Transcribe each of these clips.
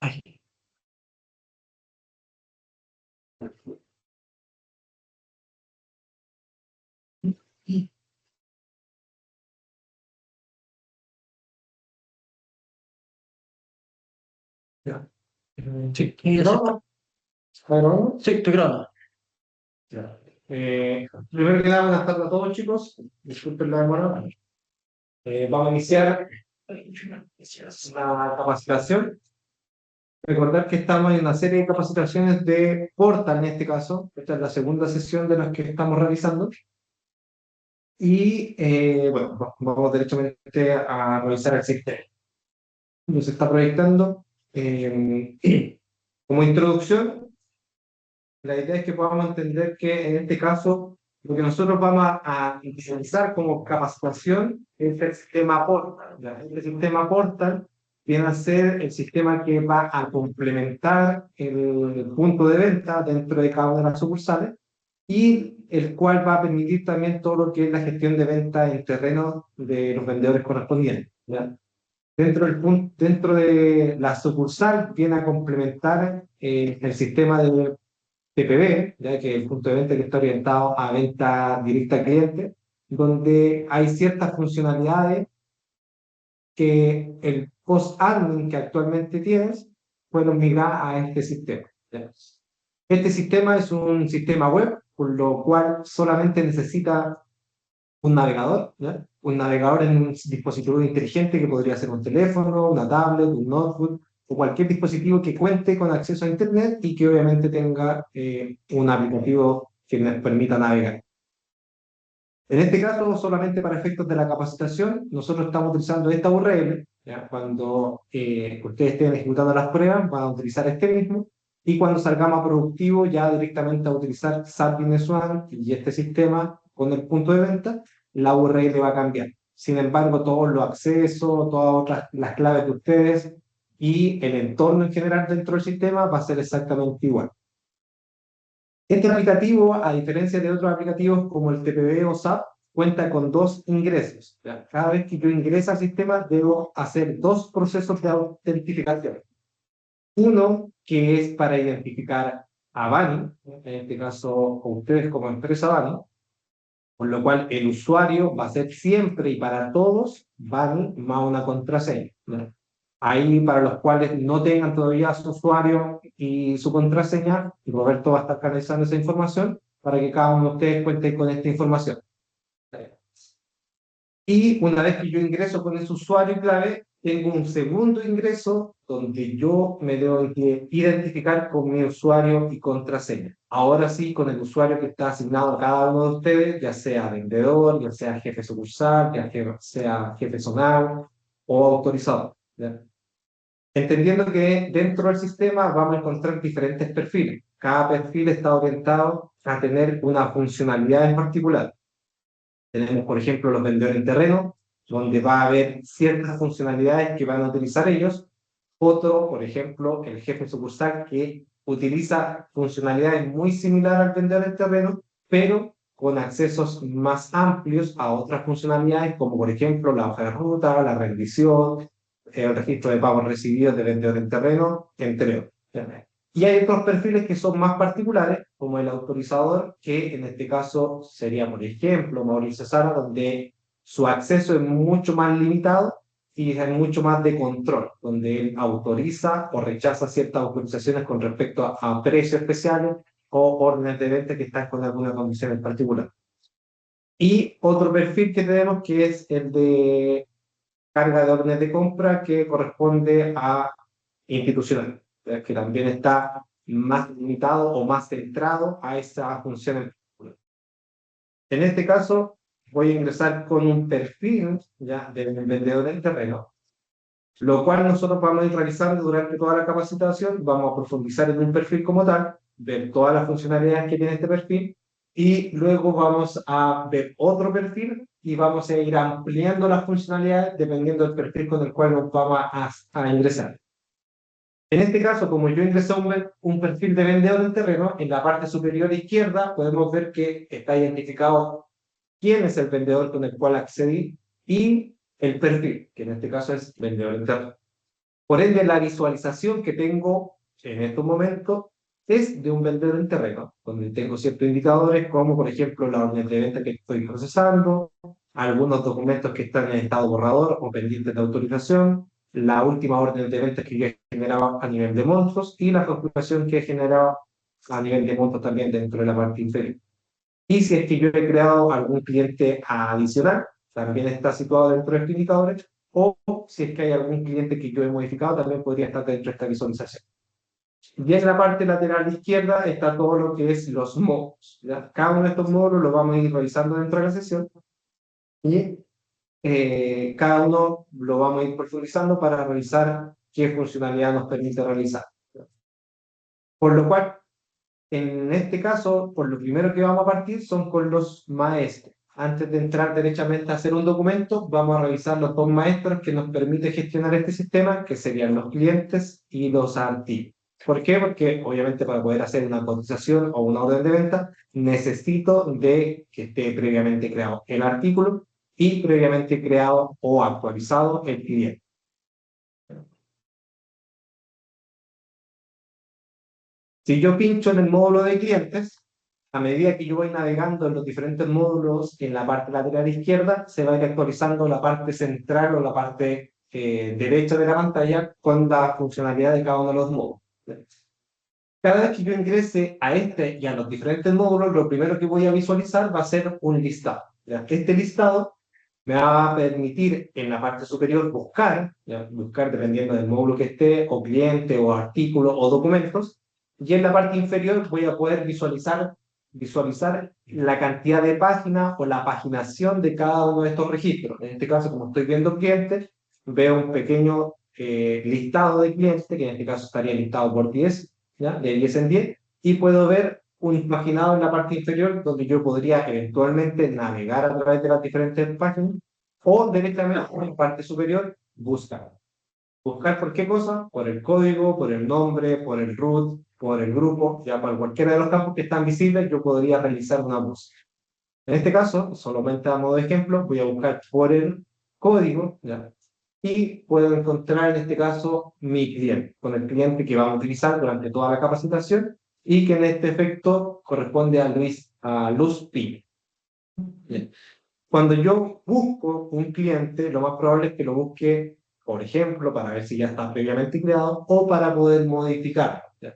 Ay, ya. Sí, ya se está. Bueno, Sí, estoy grabando. ya. Primero que nada, buenas tardes a todos, chicos. Disculpen la demora. Vamos a iniciar la capacitación. Recordar que estamos en una serie de capacitaciones de Portal, en este caso. Esta es la segunda sesión de las que estamos realizando. Y bueno, vamos derechamente a revisar el sistema. Nos está proyectando como introducción. La idea es que podamos entender que en este caso lo que nosotros vamos a utilizar como capacitación es el sistema Portal. ¿Ya? Este sistema Portal viene a ser el sistema que va a complementar el punto de venta dentro de cada una de las sucursales y el cual va a permitir también todo lo que es la gestión de venta en terreno de los vendedores correspondientes. ¿Ya? Dentro de la sucursal viene a complementar el sistema de TPV, ya que el punto de venta que está orientado a venta directa al cliente, donde hay ciertas funcionalidades que el post-admin que actualmente tienes pueden migrar a este sistema. ¿Ya? Este sistema es un sistema web, por lo cual solamente necesita un navegador, ¿ya? Un navegador en un dispositivo inteligente que podría ser un teléfono, una tablet, un notebook o cualquier dispositivo que cuente con acceso a Internet y que obviamente tenga un aplicativo que nos permita navegar. En este caso, solamente para efectos de la capacitación, nosotros estamos utilizando esta URL. ¿Ya? Cuando ustedes estén ejecutando las pruebas, van a utilizar este mismo. Y cuando salgamos a productivo, ya directamente a utilizar SAP Business One y este sistema con el punto de venta, la URL va a cambiar. Sin embargo, todos los accesos, todas otras, las claves de ustedes y el entorno en general dentro del sistema va a ser exactamente igual. Este aplicativo, a diferencia de otros aplicativos como el TPV o SAP, cuenta con dos ingresos. ¿Ya? Cada vez que yo ingreso al sistema, debo hacer dos procesos de autentificación. Uno que es para identificar a Bani, en este caso a ustedes como empresa Bani, con lo cual el usuario va a ser siempre y para todos Bani más una contraseña. ¿No? Ahí para los cuales no tengan todavía su usuario y su contraseña, Roberto va a estar canalizando esa información para que cada uno de ustedes cuente con esta información. Y una vez que yo ingreso con ese usuario y clave, tengo un segundo ingreso donde yo me debo identificar con mi usuario y contraseña. Ahora sí, con el usuario que está asignado a cada uno de ustedes, ya sea vendedor, ya sea jefe sucursal, ya sea jefe zonal o autorizador. ¿Ya? Entendiendo que dentro del sistema vamos a encontrar diferentes perfiles. Cada perfil está orientado a tener una funcionalidad en particular. Tenemos, por ejemplo, los vendedores en terreno, donde va a haber ciertas funcionalidades que van a utilizar ellos. Otro, por ejemplo, el jefe sucursal, que utiliza funcionalidades muy similares al vendedor en terreno, pero con accesos más amplios a otras funcionalidades, como por ejemplo la hoja de ruta, la rendición, el registro de pagos recibidos de vendedor en terreno, entre otros. Y hay otros perfiles que son más particulares, como el autorizador, que en este caso sería, por ejemplo, Mauricio Sara, donde su acceso es mucho más limitado y es mucho más de control, donde él autoriza o rechaza ciertas autorizaciones con respecto a precios especiales o órdenes de venta que están con alguna condición en particular. Y otro perfil que tenemos que es el de carga de órdenes de compra que corresponde a institucional, que también está más limitado o más centrado a esa función en particular. En este caso, voy a ingresar con un perfil ya del vendedor del terreno, lo cual nosotros vamos a ir realizando durante toda la capacitación. Vamos a profundizar en un perfil como tal, ver todas las funcionalidades que tiene este perfil y luego vamos a ver otro perfil y vamos a ir ampliando las funcionalidades dependiendo del perfil con el cual nos vamos a ingresar. En este caso, como yo ingresé un perfil de vendedor en terreno, en la parte superior izquierda podemos ver que está identificado quién es el vendedor con el cual accedí y el perfil, que en este caso es vendedor en terreno. Por ende, la visualización que tengo en estos momentos es de un vendedor en terreno, donde tengo ciertos indicadores, como por ejemplo la orden de venta que estoy procesando, algunos documentos que están en estado borrador o pendientes de autorización, la última orden de venta que yo he generado a nivel de montos y la facturación que he generado a nivel de montos también dentro de la parte inferior. Y si es que yo he creado algún cliente adicional, también está situado dentro de estos indicadores, o si es que hay algún cliente que yo he modificado, también podría estar dentro de esta visualización. Y en la parte lateral izquierda está todo lo que es los módulos, ¿ya? Cada uno de estos módulos lo vamos a ir revisando dentro de la sesión y cada uno lo vamos a ir profundizando para revisar qué funcionalidad nos permite realizar. Por lo cual, en este caso, por lo primero que vamos a partir son con los maestros. Antes de entrar derechamente a hacer un documento, vamos a revisar los dos maestros que nos permite gestionar este sistema, que serían los clientes y los artículos. ¿Por qué? Porque obviamente para poder hacer una cotización o una orden de venta, necesito de que esté previamente creado el artículo y previamente creado o actualizado el cliente. Si yo pincho en el módulo de clientes, a medida que yo voy navegando en los diferentes módulos, en la parte lateral izquierda, se va a ir actualizando la parte central o la parte derecha de la pantalla con la funcionalidad de cada uno de los módulos. Cada vez que yo ingrese a este y a los diferentes módulos, lo primero que voy a visualizar va a ser un listado. ¿Ya? Este listado me va a permitir en la parte superior buscar, ¿ya? Buscar dependiendo del módulo que esté, o cliente, o artículo, o documentos, y en la parte inferior voy a poder visualizar la cantidad de páginas o la paginación de cada uno de estos registros. En este caso, como estoy viendo clientes, veo un pequeño listado de clientes, que en este caso estaría listado por 10, ¿ya? De 10 en 10, y puedo ver un imaginado en la parte inferior donde yo podría eventualmente navegar a través de las diferentes páginas o directamente en la parte superior buscar. ¿Buscar por qué cosa? Por el código, por el nombre, por el root, por el grupo, ya para cualquiera de los campos que están visibles yo podría realizar una búsqueda. En este caso, solamente a modo de ejemplo, voy a buscar por el código, ¿ya? Y puedo encontrar en este caso mi cliente, con el cliente que vamos a utilizar durante toda la capacitación y que en este efecto corresponde a Luz Pi. Bien. Cuando yo busco un cliente, lo más probable es que lo busque, por ejemplo, para ver si ya está previamente creado o para poder modificarlo. ¿Ya?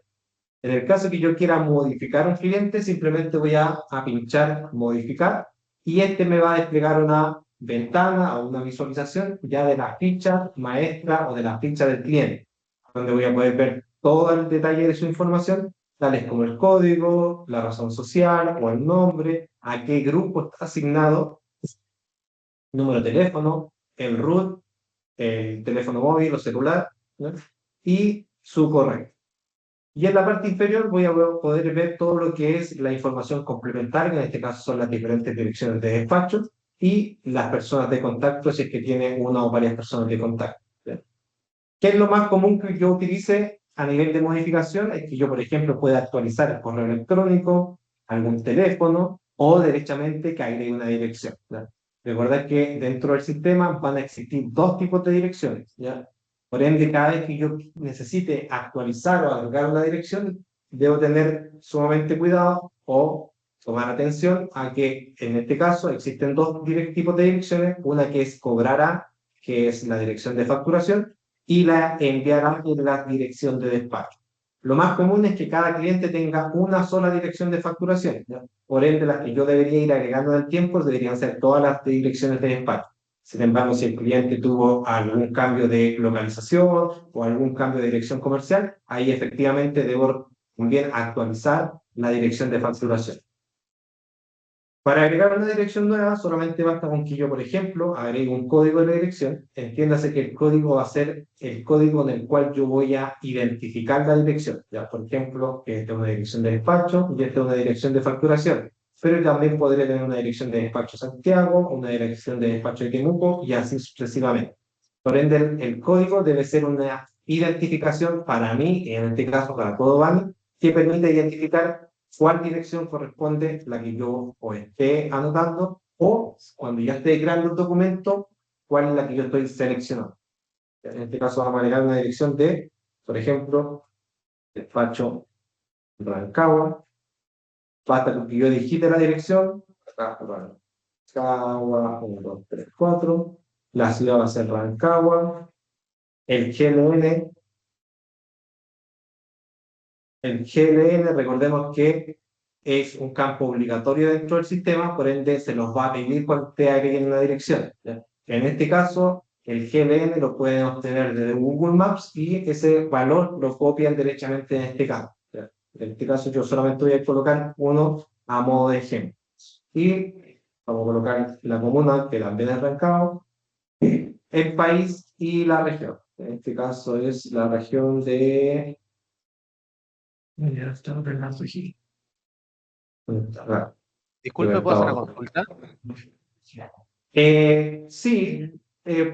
En el caso que yo quiera modificar un cliente, simplemente voy a pinchar modificar y este me va a desplegar una ventana o una visualización ya de la ficha maestra o de la ficha del cliente, donde voy a poder ver todo el detalle de su información, tales como el código, la razón social o el nombre, a qué grupo está asignado, número de teléfono, el root, el teléfono móvil o celular, ¿no? Y su correo. Y en la parte inferior voy a poder ver todo lo que es la información complementaria, que en este caso son las diferentes direcciones de despacho y las personas de contacto, si es que tiene una o varias personas de contacto. ¿Sí? ¿Qué es lo más común que yo utilice a nivel de modificación? Es que yo, por ejemplo, pueda actualizar el correo electrónico, algún teléfono o derechamente que agregue una dirección. ¿Ya? Recuerda que dentro del sistema van a existir dos tipos de direcciones. ¿Ya? Por ende, cada vez que yo necesite actualizar o agregar una dirección, debo tener sumamente cuidado o tomar atención a que en este caso existen dos tipos de direcciones, una que es cobrar a, que es la dirección de facturación, y la enviará en la dirección de despacho. Lo más común es que cada cliente tenga una sola dirección de facturación, ¿ya? Por ende, las que yo debería ir agregando en el tiempo deberían ser todas las direcciones de despacho. Sin embargo, si el cliente tuvo algún cambio de localización o algún cambio de dirección comercial, ahí efectivamente debo también actualizar la dirección de facturación. Para agregar una dirección nueva, solamente basta con que yo, por ejemplo, agregue un código de la dirección. Entiéndase que el código va a ser el código en el cual yo voy a identificar la dirección. Ya, por ejemplo, esta es una dirección de despacho y esta es una dirección de facturación. Pero también podría tener una dirección de despacho Santiago, una dirección de despacho de Temuco y así sucesivamente. Por ende, el código debe ser una identificación para mí, en este caso para todo BANI, que permite identificar cuál dirección corresponde la que yo o esté anotando o cuando ya esté creando el documento, cuál es la que yo estoy seleccionando. En este caso vamos a agregar una dirección de, por ejemplo, despacho Rancagua. Basta con que yo digite la dirección, acá, Rancagua, 1, 2, 3, 4. La ciudad va a ser Rancagua. El GLN, recordemos que es un campo obligatorio dentro del sistema, por ende se los va a pedir cuando te agreguen una dirección, ¿ya? En este caso, el GLN lo pueden obtener desde Google Maps y ese valor lo copian derechamente en este campo, ¿ya? En este caso yo solamente voy a colocar uno a modo de ejemplo. Y vamos a colocar la comuna, que también es Rancagua, el país y la región. En este caso es la región de... Ya está ordenado aquí. Disculpe, ¿puedo hacer una consulta? Sí,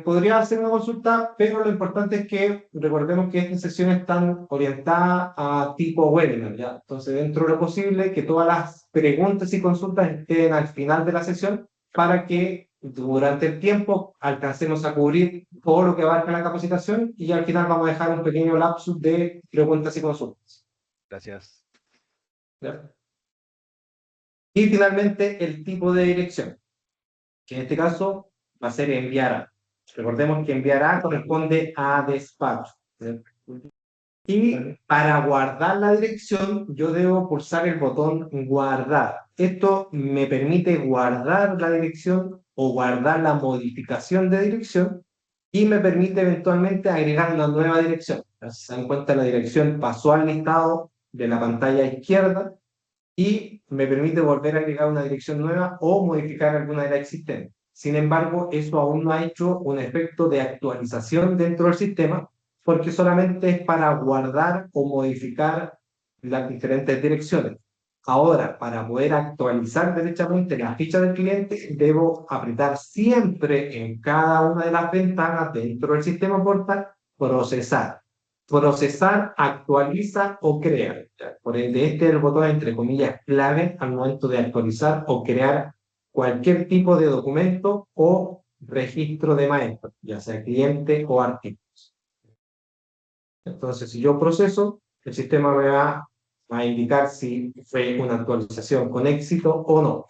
podría hacer una consulta, pero lo importante es que recordemos que estas sesiones están orientadas a tipo webinar, ¿ya? Entonces, dentro de lo posible, que todas las preguntas y consultas estén al final de la sesión para que durante el tiempo alcancemos a cubrir todo lo que abarca la capacitación y al final vamos a dejar un pequeño lapsus de preguntas y consultas. Gracias. ¿Ya? Y finalmente, el tipo de dirección, que en este caso va a ser enviar a. Recordemos que enviar a corresponde a despacho. Y para guardar la dirección, yo debo pulsar el botón guardar. Esto me permite guardar la dirección o guardar la modificación de dirección y me permite eventualmente agregar una nueva dirección. Si se dan cuenta, la dirección pasó al listado de la pantalla izquierda y me permite volver a agregar una dirección nueva o modificar alguna de las existentes. Sin embargo, eso aún no ha hecho un efecto de actualización dentro del sistema, porque solamente es para guardar o modificar las diferentes direcciones. Ahora, para poder actualizar derechamente la ficha del cliente, debo apretar siempre en cada una de las ventanas dentro del sistema portal, procesar. Procesar, actualiza o crea. Por ende, este es el botón, entre comillas, clave al momento de actualizar o crear cualquier tipo de documento o registro de maestro, ya sea cliente o artículos. Entonces, si yo proceso, el sistema me va a indicar si fue una actualización con éxito o no.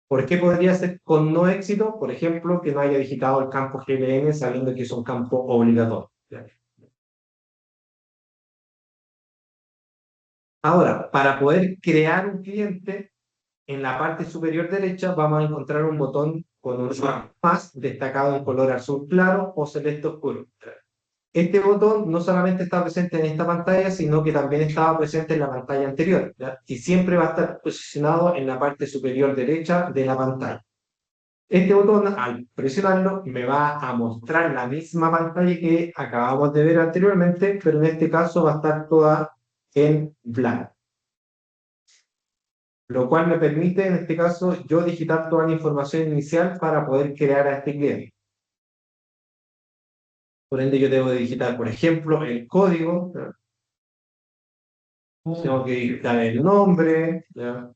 ¿Por qué podría ser con no éxito? Por ejemplo, que no haya digitado el campo GLN sabiendo que es un campo obligatorio. Ahora, para poder crear un cliente, en la parte superior derecha vamos a encontrar un botón con un más destacado en color azul claro o celeste oscuro. Este botón no solamente está presente en esta pantalla, sino que también estaba presente en la pantalla anterior, ¿ya? Y siempre va a estar posicionado en la parte superior derecha de la pantalla. Este botón, al presionarlo, me va a mostrar la misma pantalla que acabamos de ver anteriormente, pero en este caso va a estar toda en blanco, lo cual me permite, en este caso, yo digitar toda la información inicial para poder crear a este cliente. Por ende, yo debo digitar, por ejemplo, el código, ¿ya? Tengo que digitar el nombre, ¿ya?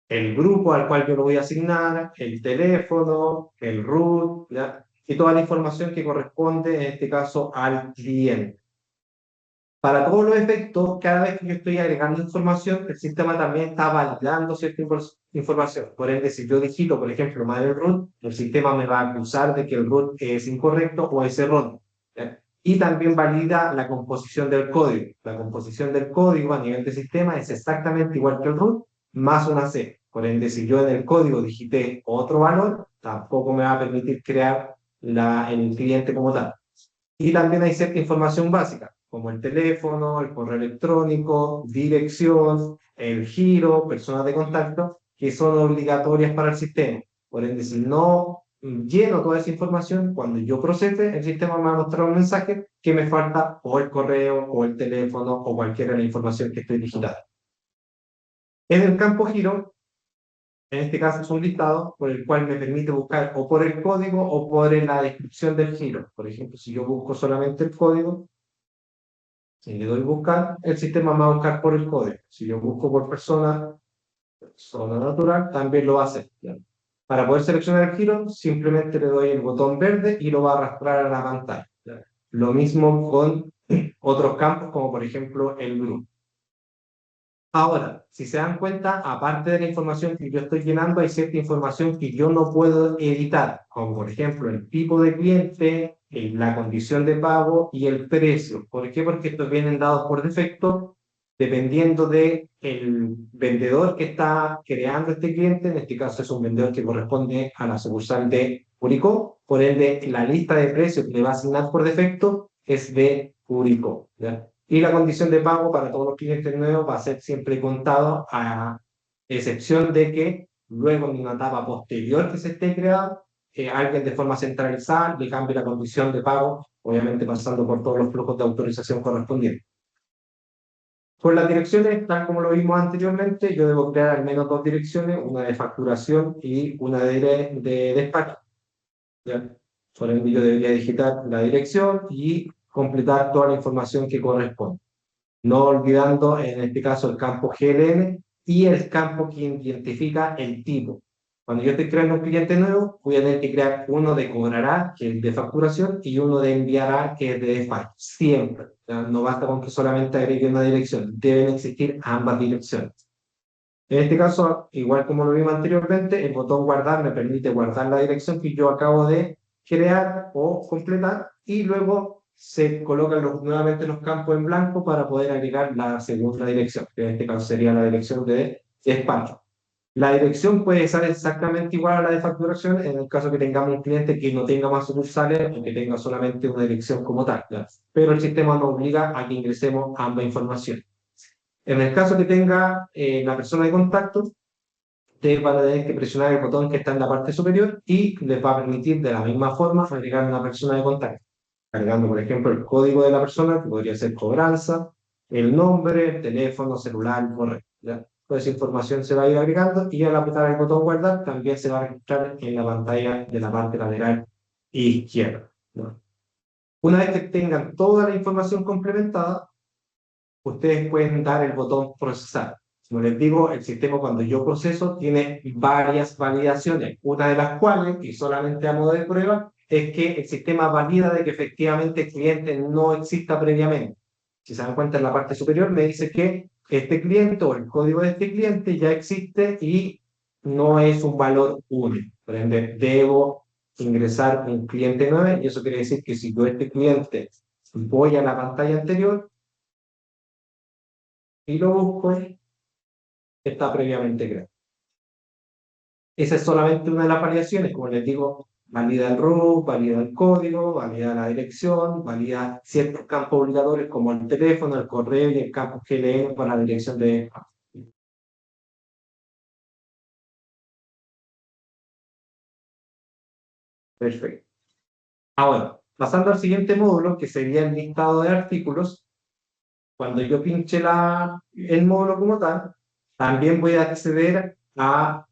El grupo al cual yo lo voy a asignar, el teléfono, el root, ¿ya? Y toda la información que corresponde, en este caso, al cliente. Para todos los efectos, cada vez que yo estoy agregando información, el sistema también está validando cierta información. Por ende, si yo digito, por ejemplo, mal el root, el sistema me va a acusar de que el root es incorrecto o es erróneo. Y también valida la composición del código. La composición del código a nivel de sistema es exactamente igual que el root, más una C. Por ende, si yo en el código digité otro valor, tampoco me va a permitir crear el cliente como tal. Y también hay cierta información básica, como el teléfono, el correo electrónico, dirección, el giro, personas de contacto, que son obligatorias para el sistema. Por ende, si no lleno toda esa información, cuando yo procese, el sistema me va a mostrar un mensaje que me falta o el correo, o el teléfono, o cualquiera de la información que estoy digitando. En el campo giro, en este caso es un listado por el cual me permite buscar o por el código o por la descripción del giro. Por ejemplo, si yo busco solamente el código, si le doy buscar, el sistema me va a buscar por el código. Si yo busco por persona natural, también lo hace. ¿Ya? Para poder seleccionar el giro, simplemente le doy el botón verde y lo va a arrastrar a la pantalla. Lo mismo con otros campos, como por ejemplo el grupo. Ahora, si se dan cuenta, aparte de la información que yo estoy llenando, hay cierta información que yo no puedo editar, como por ejemplo el tipo de cliente, la condición de pago y el precio. ¿Por qué? Porque estos vienen dados por defecto dependiendo del vendedor que está creando este cliente. En este caso es un vendedor que corresponde a la sucursal de Curicó. Por ende, la lista de precios que le va a asignar por defecto es de Curicó, ¿ya? Y la condición de pago para todos los clientes nuevos va a ser siempre contado, a excepción de que luego en una etapa posterior que se esté creada, alguien de forma centralizada le cambie la condición de pago, obviamente pasando por todos los flujos de autorización correspondientes. Con las direcciones, tal como lo vimos anteriormente, yo debo crear al menos dos direcciones, una de facturación y una de despacho, ¿ya? Por ende, yo debería digitar la dirección y completar toda la información que corresponde, no olvidando en este caso el campo GLN y el campo que identifica el tipo. Cuando yo estoy creando un cliente nuevo, voy a tener que crear uno de cobrará, que es de facturación, y uno de enviará, que es de despacho. Siempre. ¿Ya? No basta con que solamente agregue una dirección, deben existir ambas direcciones. En este caso, igual como lo vimos anteriormente, el botón guardar me permite guardar la dirección que yo acabo de crear o completar, y luego se colocan nuevamente los campos en blanco para poder agregar la segunda dirección, que en este caso sería la dirección de despacho. La dirección puede ser exactamente igual a la de facturación en el caso que tengamos un cliente que no tenga más sucursales o que tenga solamente una dirección como tal, ¿ya? Pero el sistema nos obliga a que ingresemos ambas informaciones. En el caso que tenga la persona de contacto, ustedes van a tener que presionar el botón que está en la parte superior y les va a permitir de la misma forma agregar una persona de contacto, agregando por ejemplo el código de la persona, que podría ser cobranza, el nombre, el teléfono, celular, correo, ¿ya? Toda esa información se va a ir agregando y al apretar el botón guardar también se va a registrar en la pantalla de la parte lateral izquierda, ¿no? Una vez que tengan toda la información complementada, ustedes pueden dar el botón procesar. Como les digo, el sistema cuando yo proceso tiene varias validaciones, una de las cuales, y solamente a modo de prueba, es que el sistema valida de que efectivamente el cliente no exista previamente. Si se dan cuenta en la parte superior me dice que este cliente o el código de este cliente ya existe y no es un valor único. Por ende, debo ingresar un cliente nuevo y eso quiere decir que si yo este cliente voy a la pantalla anterior y lo busco, está previamente creado. Esa es solamente una de las validaciones, como les digo, valida el root, valida el código, valida la dirección, valida ciertos campos obligatorios como el teléfono, el correo y el campo que leemos para la dirección de... Perfecto. Ahora, pasando al siguiente módulo, que sería el listado de artículos, cuando yo pinche el módulo como tal, también voy a acceder a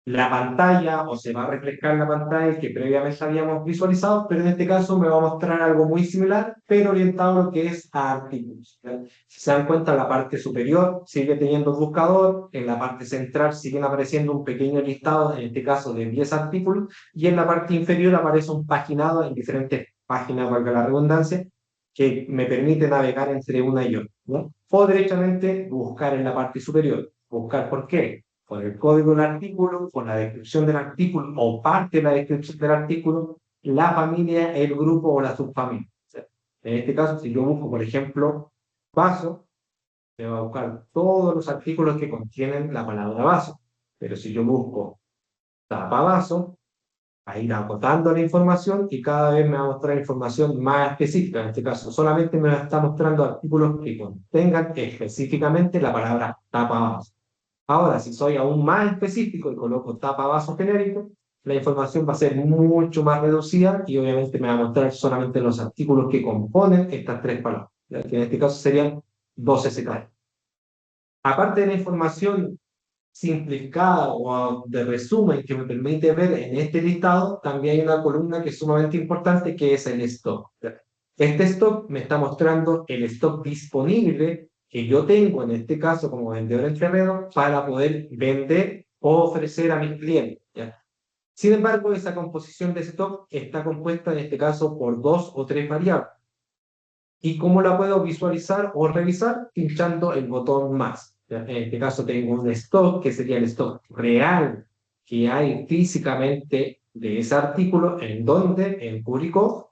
la pantalla o se va a refrescar la pantalla que previamente habíamos visualizado, pero en este caso me va a mostrar algo muy similar, pero orientado a lo que es a artículos, ¿ya? Si se dan cuenta, la parte superior sigue teniendo buscador, en la parte central siguen apareciendo un pequeño listado, en este caso de 10 artículos, y en la parte inferior aparece un paginado en diferentes páginas, valga la redundancia, que me permite navegar entre una y otra, ¿no? O directamente buscar en la parte superior. ¿Buscar por qué? Por el código del artículo, por la descripción del artículo o parte de la descripción del artículo, la familia, el grupo o la subfamilia. O sea, en este caso, si yo busco, por ejemplo, vaso, me va a buscar todos los artículos que contienen la palabra vaso. Pero si yo busco tapavaso, a ir acotando la información y cada vez me va a mostrar información más específica. En este caso, solamente me está mostrando artículos que contengan específicamente la palabra tapavaso. Ahora, si soy aún más específico y coloco tapavasos genérico, la información va a ser mucho más reducida y obviamente me va a mostrar solamente los artículos que componen estas tres palabras, ¿ya? Que en este caso serían 12 SKS. Aparte de la información simplificada o de resumen que me permite ver en este listado, también hay una columna que es sumamente importante, que es el stock. Este stock me está mostrando el stock disponible que yo tengo, en este caso como vendedor en terreno, para poder vender o ofrecer a mis clientes, ¿ya? Sin embargo, esa composición de stock está compuesta en este caso por 2 o 3 variables. ¿Y cómo la puedo visualizar o revisar? Pinchando el botón más. En este caso tengo un stock que sería el stock real que hay físicamente de ese artículo, en donde, en Curicó,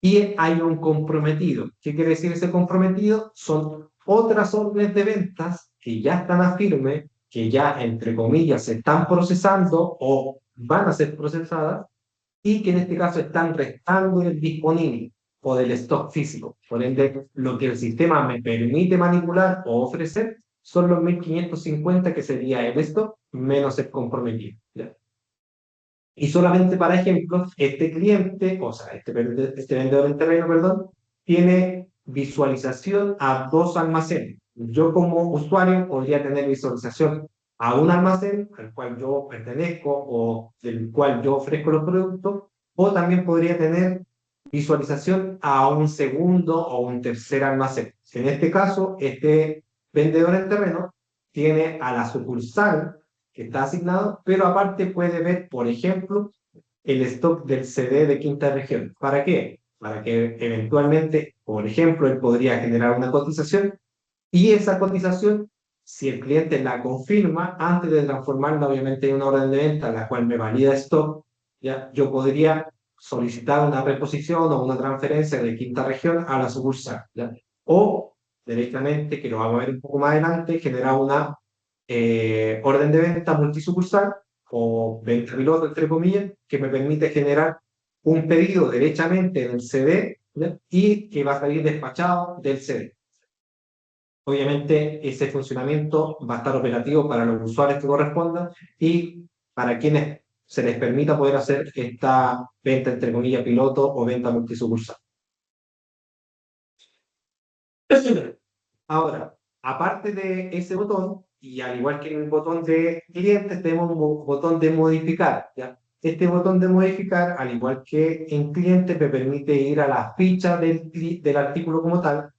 y hay un comprometido. ¿Qué quiere decir ese comprometido? Son otras órdenes de ventas que ya están a firme, que ya, entre comillas, se están procesando o van a ser procesadas, y que en este caso están restando el disponible o del stock físico. Por ende, lo que el sistema me permite manipular o ofrecer son los 1550, que sería el stock menos el comprometido. ¿Ya? Y solamente para ejemplos, este cliente, o sea, este vendedor en terreno, perdón, tiene visualización a 2 almacenes. Yo como usuario podría tener visualización a un almacén al cual yo pertenezco o del cual yo ofrezco los productos, o también podría tener visualización a un segundo o un tercer almacén. En este caso, este vendedor en terreno tiene a la sucursal que está asignado, pero aparte puede ver, por ejemplo, el stock del CD de quinta región. ¿Para qué? Para que eventualmente, por ejemplo, él podría generar una cotización, y esa cotización, si el cliente la confirma, antes de transformarla obviamente en una orden de venta, la cual me valida stock, ¿ya? Yo podría solicitar una reposición o una transferencia de quinta región a la sucursal, ¿ya? O directamente, que lo vamos a ver un poco más adelante, generar una orden de venta multisucursal o venta piloto, entre comillas, que me permite generar un pedido derechamente en el CD, ¿ya? Y que va a salir despachado del CD. Obviamente, ese funcionamiento va a estar operativo para los usuarios que correspondan y para quienes se les permita poder hacer esta venta, entre comillas, piloto o venta multisucursal. Ahora, aparte de ese botón, y al igual que en el botón de clientes, tenemos un botón de modificar, ¿ya? Este botón de modificar, al igual que en clientes, me permite ir a la ficha del artículo como tal,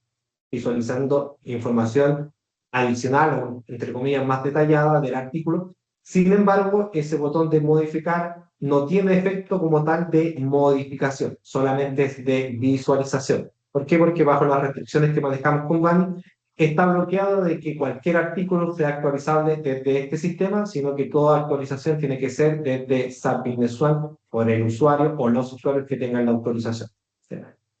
visualizando información adicional o, entre comillas, más detallada del artículo. Sin embargo, ese botón de modificar no tiene efecto como tal de modificación, solamente es de visualización. ¿Por qué? Porque bajo las restricciones que manejamos con BANI, está bloqueado de que cualquier artículo sea actualizable desde este sistema, sino que toda actualización tiene que ser desde SAP Business One por el usuario o los usuarios que tengan la autorización.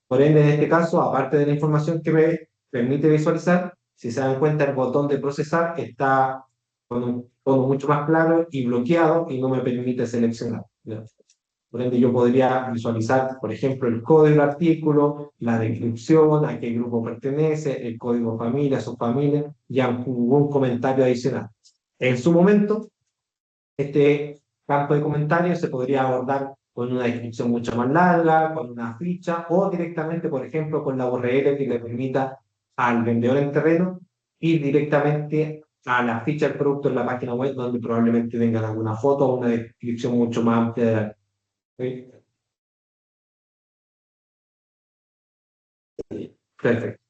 Por ende, en este caso, aparte de la información que me permite visualizar, si se dan cuenta, el botón de procesar está con un tono mucho más claro y bloqueado y no me permite seleccionar, ¿ya? Por ende, yo podría visualizar, por ejemplo, el código del artículo, la descripción, a qué grupo pertenece, el código familia, subfamilia, y algún comentario adicional. En su momento, este campo de comentarios se podría abordar con una descripción mucho más larga, con una ficha, o directamente, por ejemplo, con la URL que le permita al vendedor en terreno ir directamente a la ficha del producto en la página web, donde probablemente tengan alguna foto o una descripción mucho más amplia de la... ¿Sí? Perfecto.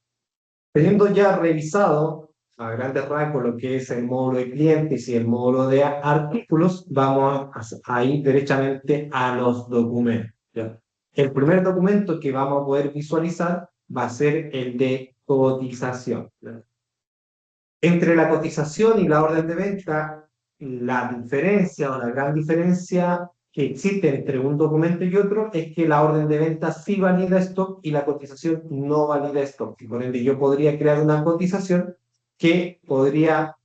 Teniendo ya revisado a grandes rasgos lo que es el módulo de clientes y el módulo de artículos, vamos a ir derechamente a los documentos, ¿ya? El primer documento que vamos a poder visualizar va a ser el de cotización, ¿ya? Entre la cotización y la orden de venta, la diferencia o la gran diferencia que existe entre un documento y otro es que la orden de venta sí valida stock y la cotización no valida stock. Y por ende, yo podría crear una cotización que podría,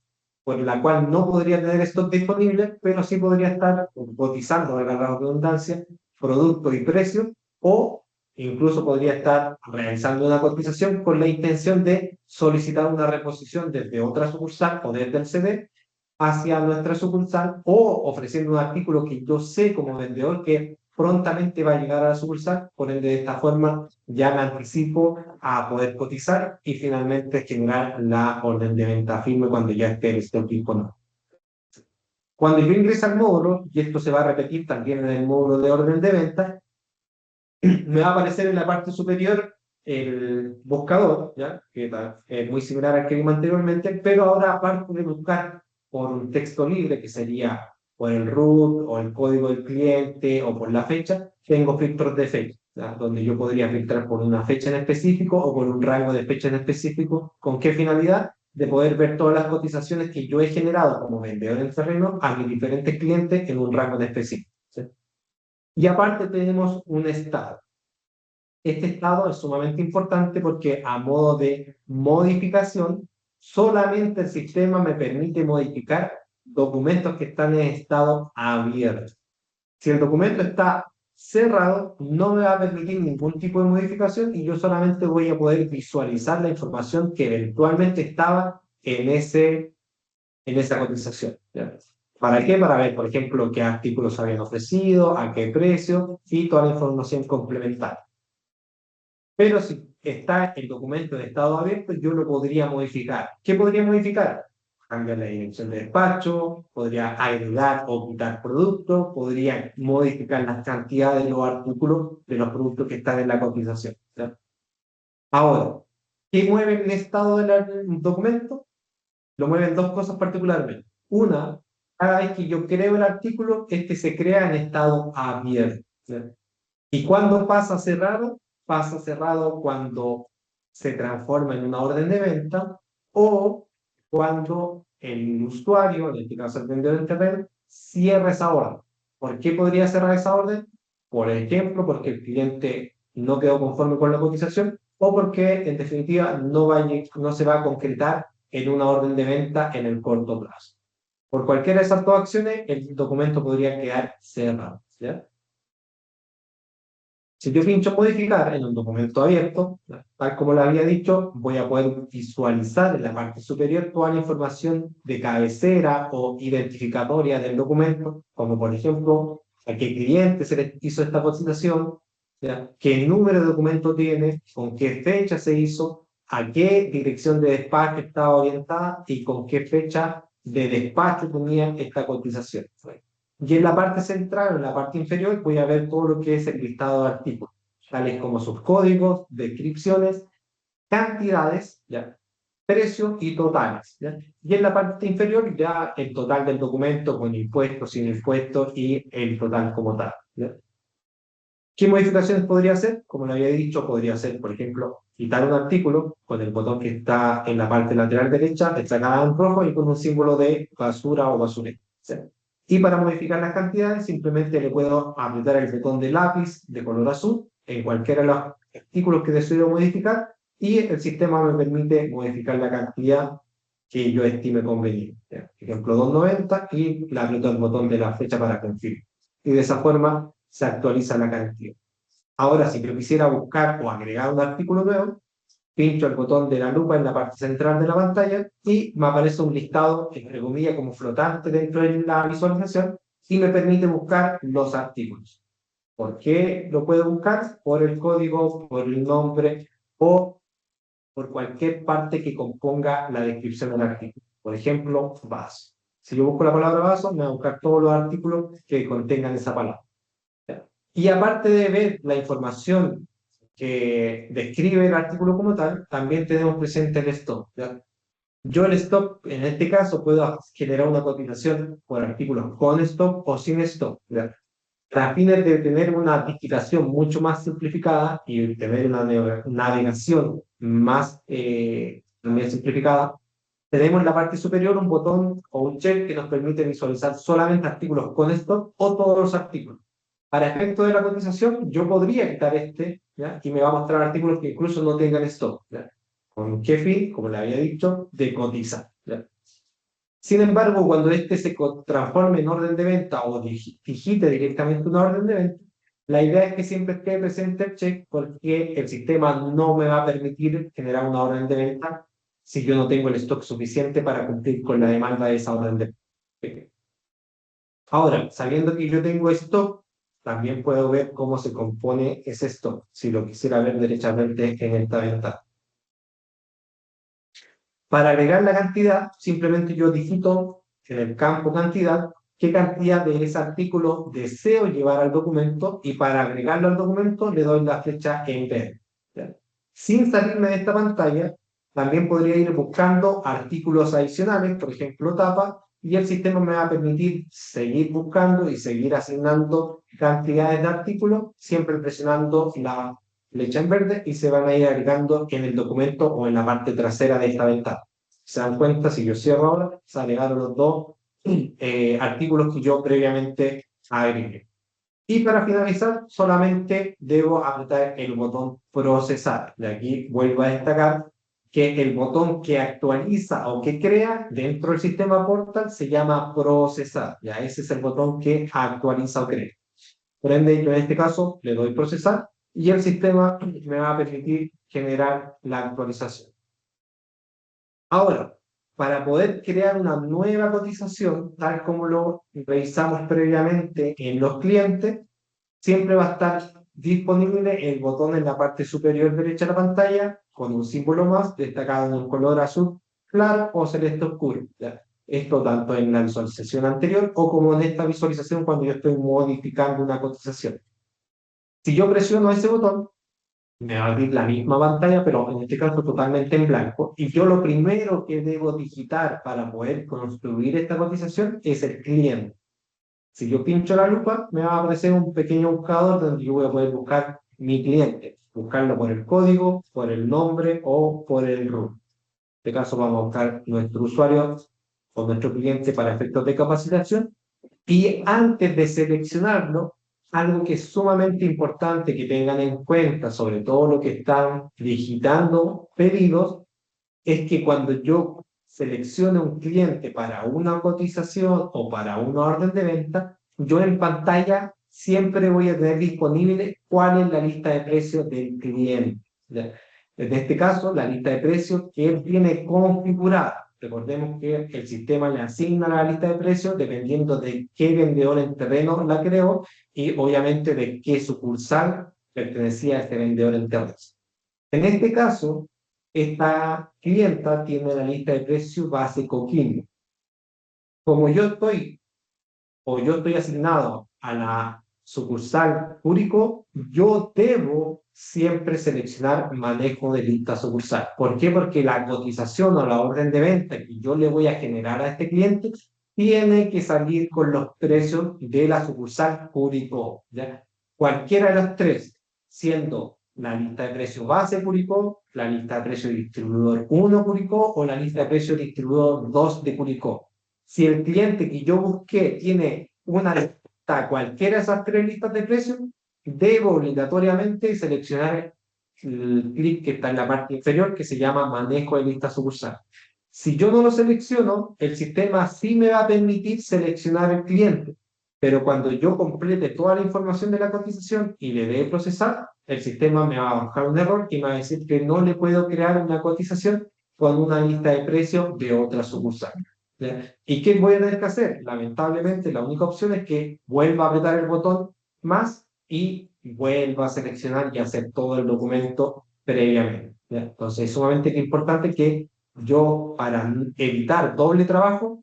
por la cual no podría tener stock disponible, pero sí podría estar cotizando, de la redundancia, producto y precio, o incluso podría estar realizando una cotización con la intención de solicitar una reposición desde otra sucursal o desde el CD hacia nuestra sucursal, o ofreciendo un artículo que yo sé como vendedor que prontamente va a llegar a la sucursal. Por ende, de esta forma ya me anticipo a poder cotizar y finalmente generar la orden de venta firme cuando ya esté el stock disponible. Cuando yo ingreso al módulo, y esto se va a repetir también en el módulo de orden de venta, me va a aparecer en la parte superior el buscador, ¿ya? Que es muy similar al que vimos anteriormente, pero ahora, aparte de buscar por un texto libre, que sería por el root o el código del cliente o por la fecha, tengo filtros de fecha, ¿ya? Donde yo podría filtrar por una fecha en específico o por un rango de fecha en específico. ¿Con qué finalidad? De poder ver todas las cotizaciones que yo he generado como vendedor en terreno a mis diferentes clientes en un rango en específico, ¿sí? Y aparte tenemos un estado. Este estado es sumamente importante porque a modo de modificación, solamente el sistema me permite modificar documentos que están en estado abierto. Si el documento está cerrado, no me va a permitir ningún tipo de modificación y yo solamente voy a poder visualizar la información que eventualmente estaba en esa cotización, ¿ya? ¿Para qué? Para ver, por ejemplo, qué artículos habían ofrecido, a qué precio y toda la información complementaria. Pero si está el documento en estado abierto, yo lo podría modificar. ¿Qué podría modificar? Cambiar la dirección de despacho, podría agregar o quitar productos, podría modificar las cantidades de los artículos de los productos que están en la cotización, ¿ya? Ahora, ¿qué mueve el estado del documento? Lo mueven dos cosas particularmente. Una, cada vez que yo creo el artículo, este se crea en estado abierto, ¿ya? ¿Y cuándo pasa cerrado? Pasa cerrado cuando se transforma en una orden de venta o cuando el usuario, en este caso el vendedor de internet, cierra esa orden. ¿Por qué podría cerrar esa orden? Por ejemplo, porque el cliente no quedó conforme con la cotización o porque, en definitiva, no se va a concretar en una orden de venta en el corto plazo. Por cualquiera de esas dos acciones, el documento podría quedar cerrado, ¿ya? Si yo pincho modificar en un documento abierto, tal como le había dicho, voy a poder visualizar en la parte superior toda la información de cabecera o identificatoria del documento, como por ejemplo, a qué cliente se le hizo esta cotización, ¿ya? Qué número de documento tiene, con qué fecha se hizo, a qué dirección de despacho estaba orientada y con qué fecha de despacho tenía esta cotización. Y en la parte central, en la parte inferior, voy a ver todo lo que es el listado de artículos, tales como sus códigos, descripciones, cantidades, ¿ya? Precios y totales, ¿ya? Y en la parte inferior ya el total del documento con impuestos, sin impuestos y el total como tal, ¿ya? ¿Qué modificaciones podría hacer? Como le había dicho, podría hacer, por ejemplo, quitar un artículo con el botón que está en la parte lateral derecha, destacada en rojo y con un símbolo de basura o basurero, ¿sí? Y para modificar las cantidades, simplemente le puedo apretar el botón de lápiz de color azul en cualquiera de los artículos que deseo modificar y el sistema me permite modificar la cantidad que yo estime conveniente. Por ejemplo, 290 y le aprieto el botón de la fecha para confirmar. Y de esa forma se actualiza la cantidad. Ahora, si yo quisiera buscar o agregar un artículo nuevo, pincho el botón de la lupa en la parte central de la pantalla y me aparece un listado, entre comillas, como flotante dentro de la visualización y me permite buscar los artículos. ¿Por qué lo puedo buscar? Por el código, por el nombre o por cualquier parte que componga la descripción del artículo. Por ejemplo, vaso. Si yo busco la palabra vaso, me va a buscar todos los artículos que contengan esa palabra. Y aparte de ver la información que describe el artículo como tal, también tenemos presente el stock, ¿ya? Yo el stock, en este caso, puedo generar una cotización por artículos con stock o sin stock, ¿ya? Para fines de tener una digitación mucho más simplificada y tener una navegación más también simplificada, tenemos en la parte superior un botón o un check que nos permite visualizar solamente artículos con stock o todos los artículos. Para efecto de la cotización, yo podría quitar este, ¿ya? Y me va a mostrar artículos que incluso no tengan stock, ¿ya? ¿Con qué fin? Como le había dicho, de cotizar, ¿ya? Sin embargo, cuando este se transforme en orden de venta o digite directamente una orden de venta, la idea es que siempre esté presente el check porque el sistema no me va a permitir generar una orden de venta si yo no tengo el stock suficiente para cumplir con la demanda de esa orden de venta. Ahora, sabiendo que yo tengo stock, también puedo ver cómo se compone ese stock, si lo quisiera ver derechamente en esta ventana. Para agregar la cantidad, simplemente yo digito en el campo cantidad qué cantidad de ese artículo deseo llevar al documento y para agregarlo al documento le doy la flecha Embed, ¿ya? Sin salirme de esta pantalla, también podría ir buscando artículos adicionales, por ejemplo, tapa, y el sistema me va a permitir seguir buscando y seguir asignando cantidades de artículos, siempre presionando la flecha en verde y se van a ir agregando en el documento o en la parte trasera de esta ventana. Se dan cuenta, si yo cierro ahora, se agregaron los dos artículos que yo previamente agregué. Y para finalizar, solamente debo apretar el botón procesar. De aquí vuelvo a destacar que el botón que actualiza o que crea dentro del sistema Portal se llama procesar. Ya ese es el botón que actualiza o crea. Por ende, yo en este caso le doy procesar y el sistema me va a permitir generar la actualización. Ahora, para poder crear una nueva cotización, tal como lo revisamos previamente en los clientes, siempre va a estar disponible el botón en la parte superior derecha de la pantalla con un símbolo más destacado en un color azul claro o celeste oscuro. ¿Ya? Esto tanto en la visualización anterior o como en esta visualización cuando yo estoy modificando una cotización. Si yo presiono ese botón, me va a abrir la misma pantalla, pero en este caso totalmente en blanco. Y yo lo primero que debo digitar para poder construir esta cotización es el cliente. Si yo pincho la lupa, me va a aparecer un pequeño buscador donde yo voy a poder buscar mi cliente. Buscarlo por el código, por el nombre o por el RUT. En este caso vamos a buscar nuestro usuario o nuestro cliente para efectos de capacitación. Y antes de seleccionarlo, algo que es sumamente importante que tengan en cuenta, sobre todo lo que están digitando pedidos, es que cuando yo seleccione un cliente para una cotización o para una orden de venta, yo en pantalla siempre voy a tener disponible cuál es la lista de precios del cliente. En este caso, la lista de precios que él tiene configurada. Recordemos que el sistema le asigna la lista de precios dependiendo de qué vendedor en terreno la creó y obviamente de qué sucursal pertenecía a este vendedor en terreno. En este caso, esta clienta tiene la lista de precios base Coquimbo. Como yo estoy asignado a la sucursal Curicó, yo debo siempre seleccionar manejo de lista sucursal. ¿Por qué? Porque la cotización o la orden de venta que yo le voy a generar a este cliente tiene que salir con los precios de la sucursal Curicó, ¿ya? Cualquiera de los tres, siendo la lista de precios base Curicó, la lista de precios distribuidor 1 Curicó o la lista de precios distribuidor 2 de Curicó. Si el cliente que yo busqué tiene una lista, cualquiera de esas tres listas de precios, debo obligatoriamente seleccionar el clic que está en la parte inferior que se llama manejo de lista sucursal. Si yo no lo selecciono, el sistema sí me va a permitir seleccionar el cliente, pero cuando yo complete toda la información de la cotización y le dé procesar, el sistema me va a bajar un error y me va a decir que no le puedo crear una cotización con una lista de precios de otra sucursal. ¿Y qué voy a tener que hacer? Lamentablemente, la única opción es que vuelva a apretar el botón más y vuelva a seleccionar y hacer todo el documento previamente. Entonces, es sumamente importante que yo, para evitar doble trabajo,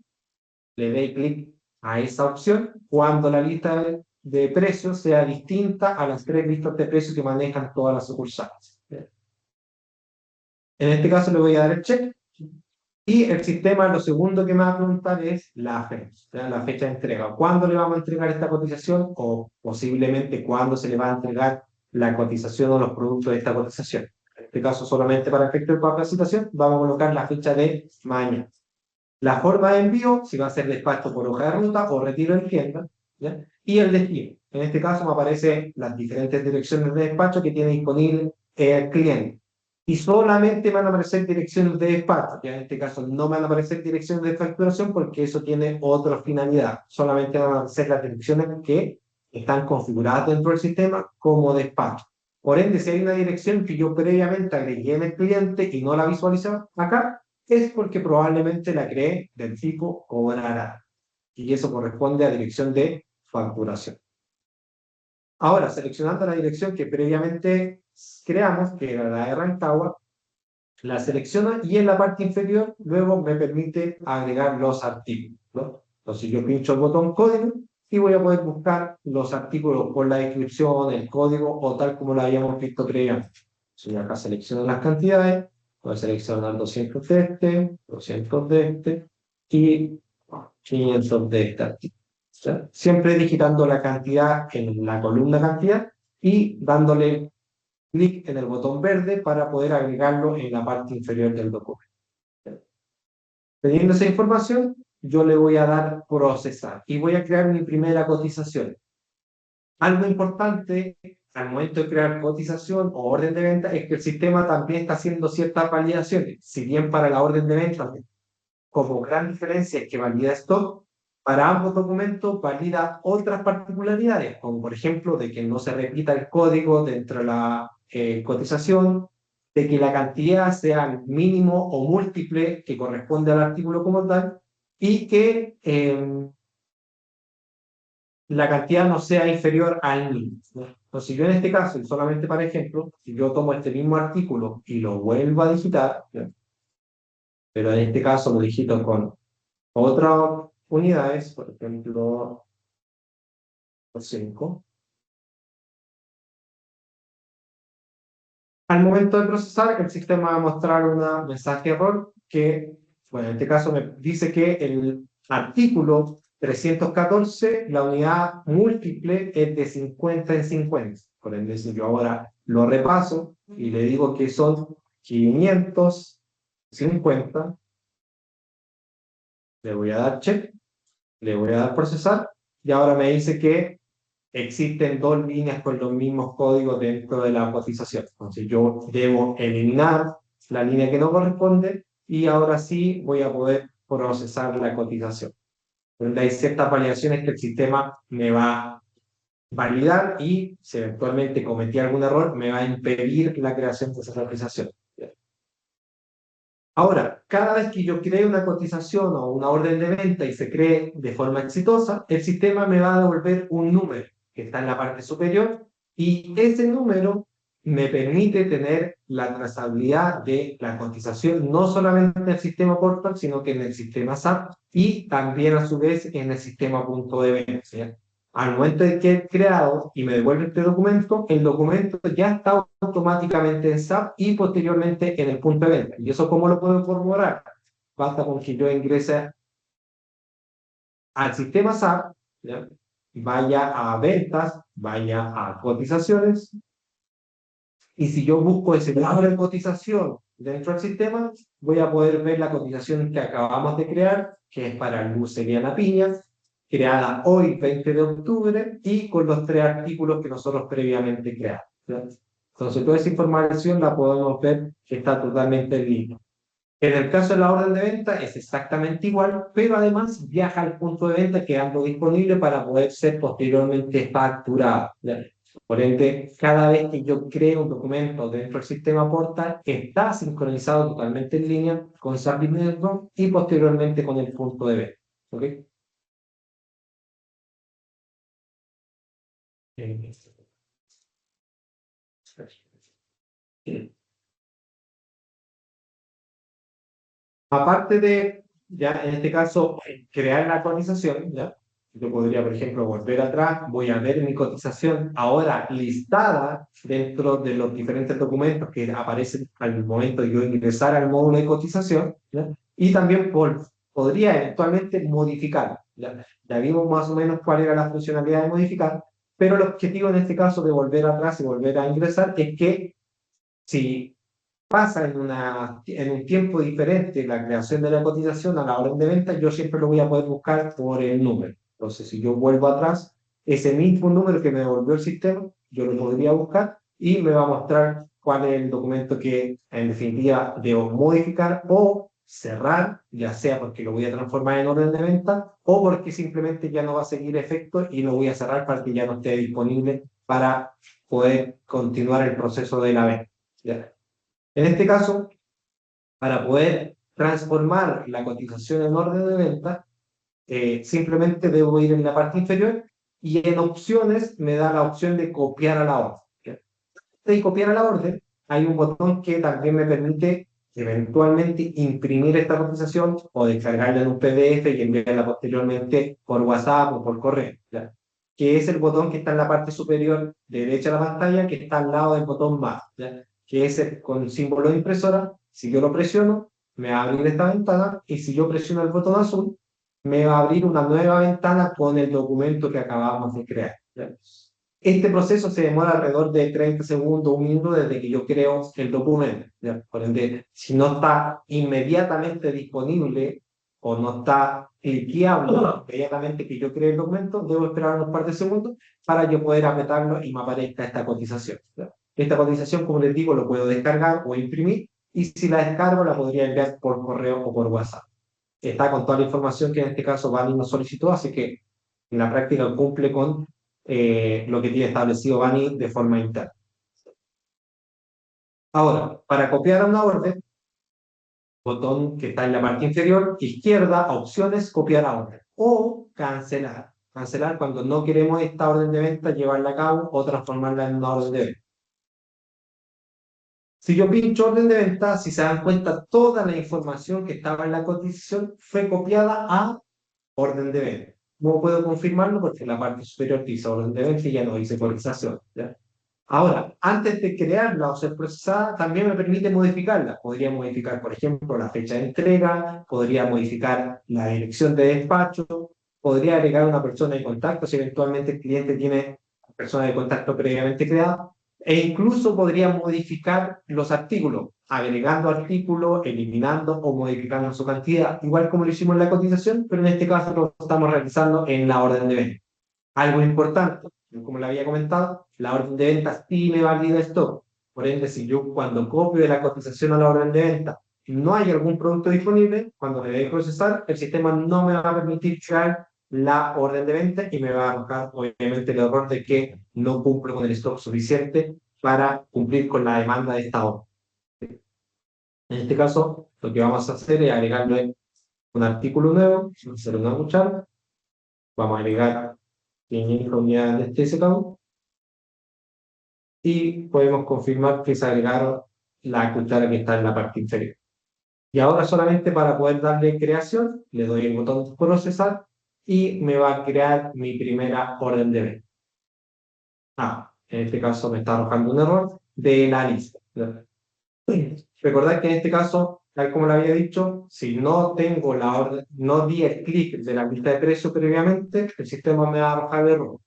le dé clic a esa opción cuando la lista de precios sea distinta a las tres listas de precios que manejan todas las sucursales. En este caso le voy a dar el check. Y el sistema, lo segundo que me va a preguntar es la fecha de entrega. ¿Cuándo le vamos a entregar esta cotización? O posiblemente cuándo se le va a entregar la cotización o los productos de esta cotización. En este caso, solamente para efecto de capacitación, vamos a colocar la fecha de mañana. La forma de envío, si va a ser despacho por hoja de ruta o retiro en tienda, ¿ya? Y el destino. En este caso me aparecen las diferentes direcciones de despacho que tiene disponible el cliente. Y solamente van a aparecer direcciones de despacho, que en este caso no van a aparecer direcciones de facturación porque eso tiene otra finalidad. Solamente van a aparecer las direcciones que están configuradas dentro del sistema como despacho. Por ende, si hay una dirección que yo previamente agregué en el cliente y no la visualizaba acá, es porque probablemente la creé del tipo cobrará. Y eso corresponde a dirección de facturación. Ahora, seleccionando la dirección que previamente creamos, que era la de Rancagua, la selecciono y en la parte inferior luego me permite agregar los artículos, ¿no? Entonces yo pincho el botón código y voy a poder buscar los artículos por la descripción, el código o tal como lo habíamos visto previamente. Entonces acá selecciono las cantidades, voy a seleccionar 200 de este, 200 de este y 500 de este artículo. ¿Ya? Siempre digitando la cantidad en la columna cantidad y dándole clic en el botón verde para poder agregarlo en la parte inferior del documento. Teniendo esa información, yo le voy a dar procesar y voy a crear mi primera cotización. Algo importante al momento de crear cotización o orden de venta es que el sistema también está haciendo ciertas validaciones. Si bien para la orden de venta, como gran diferencia es que valida stock, para ambos documentos valida otras particularidades, como por ejemplo de que no se repita el código dentro de la cotización, de que la cantidad sea el mínimo o múltiple que corresponde al artículo como tal, y que la cantidad no sea inferior al mínimo, ¿no? Entonces, yo en este caso, y solamente para ejemplo, si yo tomo este mismo artículo y lo vuelvo a digitar, ¿no? Pero en este caso lo digito con otras unidades, por ejemplo, 5. Al momento de procesar, el sistema va a mostrar un mensaje error que, bueno, en este caso me dice que el artículo 314, la unidad múltiple es de 50 en 50. Por ende, si yo ahora lo repaso y le digo que son 550, le voy a dar check, le voy a dar procesar, y ahora me dice que existen dos líneas con los mismos códigos dentro de la cotización. Entonces yo debo eliminar la línea que no corresponde y ahora sí voy a poder procesar la cotización. Donde hay ciertas validaciones que el sistema me va a validar y si eventualmente cometí algún error me va a impedir la creación de esa cotización. Ahora, cada vez que yo cree una cotización o una orden de venta y se cree de forma exitosa, el sistema me va a devolver un número que está en la parte superior y ese número me permite tener la trazabilidad de la cotización no solamente en el sistema Portal, sino que en el sistema SAP y también a su vez en el sistema punto de venta, ¿sí? Al momento de que he creado y me devuelve este documento, el documento ya está automáticamente en SAP y posteriormente en el punto de venta. ¿Y eso cómo lo puedo corroborar? Basta con que yo ingrese al sistema SAP, ¿ya? Vaya a ventas, vaya a cotizaciones, y si yo busco ese número de cotización dentro del sistema, voy a poder ver la cotización que acabamos de crear, que es para Luz Eliana Piña, creada hoy, 20 de octubre, y con los 3 artículos que nosotros previamente creamos, ¿ya? Entonces, toda esa información la podemos ver que está totalmente en línea. En el caso de la orden de venta es exactamente igual, pero además viaja al punto de venta quedando disponible para poder ser posteriormente facturado, ¿ya? Por ende, cada vez que yo creo un documento dentro del sistema Portal, está sincronizado totalmente en línea con SAP Business One y posteriormente con el punto de venta. ¿Ok? Aparte de, ya en este caso, crear la cotización, ¿ya? Yo podría, por ejemplo, volver atrás, voy a ver mi cotización ahora listada dentro de los diferentes documentos que aparecen al momento de yo ingresar al módulo de cotización, ¿ya? Y también podría eventualmente modificar, ¿ya? Ya vimos más o menos cuál era la funcionalidad de modificar, pero el objetivo en este caso de volver atrás y volver a ingresar es que si pasa en un tiempo diferente la creación de la cotización a la orden de venta, yo siempre lo voy a poder buscar por el número. Entonces, si yo vuelvo atrás, ese mismo número que me devolvió el sistema, yo lo podría buscar y me va a mostrar cuál es el documento que en definitiva debo modificar o cerrar, ya sea porque lo voy a transformar en orden de venta o porque simplemente ya no va a seguir efecto y lo voy a cerrar para que ya no esté disponible para poder continuar el proceso de la venta. ¿Ya? En este caso, para poder transformar la cotización en orden de venta, simplemente debo ir en la parte inferior y en opciones me da la opción de copiar a la orden. ¿Okay? De copiar a la orden, hay un botón que también me permite eventualmente imprimir esta cotización o descargarla en un PDF y enviarla posteriormente por WhatsApp o por correo, ¿ya? Que es el botón que está en la parte superior derecha de la pantalla, que está al lado del botón más, ¿ya? Que es el, con símbolo de impresora. Si yo lo presiono, me va a abrir esta ventana y si yo presiono el botón azul, me va a abrir una nueva ventana con el documento que acabamos de crear. ¿Ya? Este proceso se demora alrededor de 30 segundos, un minuto desde que yo creo el documento. ¿Ya? Por ende, si no está inmediatamente disponible o no está cliqueable inmediatamente que yo cree el documento, debo esperar unos par de segundos para yo poder apretarlo y me aparezca esta cotización. ¿Ya? Esta cotización, como les digo, lo puedo descargar o imprimir y si la descargo la podría enviar por correo o por WhatsApp. Está con toda la información que en este caso Bani nos solicitó, así que en la práctica cumple con lo que tiene establecido Bani de forma interna. Ahora, para copiar una orden, botón que está en la parte inferior izquierda, opciones, copiar a orden o cancelar. Cancelar cuando no queremos esta orden de venta llevarla a cabo o transformarla en una orden de venta. Si yo pincho orden de venta, si se dan cuenta, toda la información que estaba en la cotización fue copiada a orden de venta. ¿Cómo puedo confirmarlo? Porque en la parte superior dice orden de venta y ya no dice cotización. ¿Ya? Ahora, antes de crearla o ser procesada, también me permite modificarla. Podría modificar, por ejemplo, la fecha de entrega, podría modificar la dirección de despacho, podría agregar una persona de contacto si eventualmente el cliente tiene persona de contacto previamente creada, e incluso podría modificar los artículos, agregando artículos, eliminando o modificando su cantidad, igual como lo hicimos en la cotización, pero en este caso lo estamos realizando en la orden de venta. Algo importante, como le había comentado, la orden de venta sí me valida stock. Por ende, si yo cuando copio de la cotización a la orden de venta no hay algún producto disponible, cuando me debe procesar, el sistema no me va a permitir crear la orden de venta y me va a arrojar obviamente el error de que no cumplo con el stock suficiente para cumplir con la demanda de esta orden. En este caso, lo que vamos a hacer es agregarle un artículo nuevo, hacer una cuchara, vamos a agregar 500 unidades de este secado y podemos confirmar que se agregaron la cuchara que está en la parte inferior. Y ahora solamente para poder darle creación, le doy el botón procesar y me va a crear mi primera orden de venta. En este caso me está arrojando un error de la lista. Recordad que en este caso, tal como le había dicho, si no tengo la orden, no di el clic de la lista de precios previamente, el sistema me va a arrojar el error.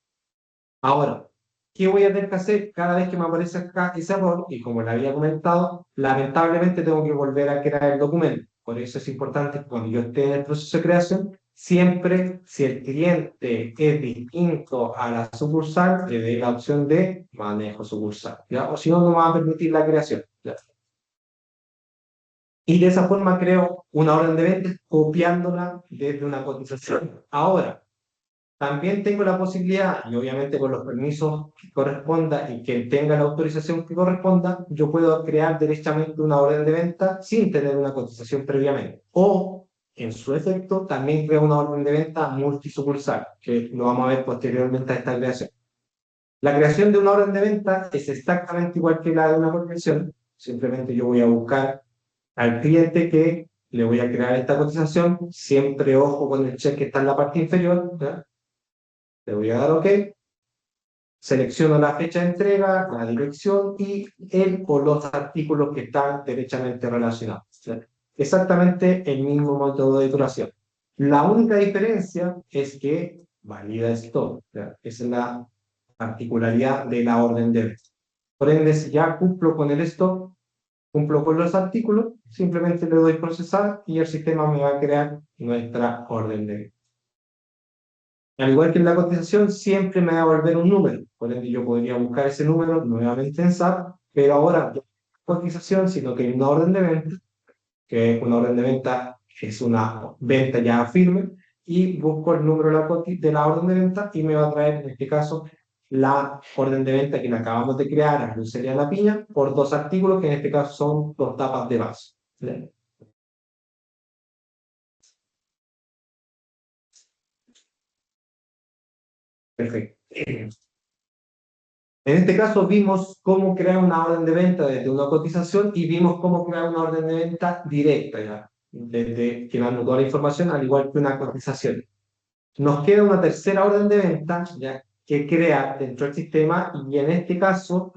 Ahora, ¿qué voy a tener que hacer cada vez que me aparece acá ese error? Y como le había comentado, lamentablemente tengo que volver a crear el documento. Por eso es importante que cuando yo esté en el proceso de creación, siempre, si el cliente es distinto a la sucursal, le dé la opción de manejo sucursal, ¿ya? O si no, no me va a permitir la creación, ¿ya? Y de esa forma creo una orden de venta copiándola desde una cotización. Ahora, también tengo la posibilidad, y obviamente con los permisos que corresponda y que tenga la autorización que corresponda, yo puedo crear directamente una orden de venta sin tener una cotización previamente. O, en su efecto, también creo una orden de venta multisucursal, que lo vamos a ver posteriormente a esta creación. La creación de una orden de venta es exactamente igual que la de una cotización. Simplemente yo voy a buscar al cliente que le voy a crear esta cotización, siempre ojo con el check que está en la parte inferior, ¿ya? Le voy a dar OK, selecciono la fecha de entrega, la dirección y el o los artículos que están derechamente relacionados. ¿Sí? Exactamente el mismo método de duración. La única diferencia es que valida stock. ¿Sí? Esa es la particularidad de la orden de venta. Por ende, si ya cumplo con el stock, cumplo con los artículos, simplemente le doy procesar y el sistema me va a crear nuestra orden de venta. Al igual que en la cotización, siempre me va a volver un número. Por ende, yo podría buscar ese número nuevamente en SAP, pero ahora no es cotización, sino que hay una orden de venta, que una orden de venta es una venta ya firme, y busco el número de la orden de venta y me va a traer, en este caso, la orden de venta que la acabamos de crear a Lucería La Piña por 2 artículos, que en este caso son 2 tapas de vaso. ¿Sí? Perfecto. En este caso vimos cómo crear una orden de venta desde una cotización y vimos cómo crear una orden de venta directa, ya, desde que dando toda la información, al igual que una cotización. Nos queda una tercera orden de venta, ya, que crea dentro del sistema, y en este caso,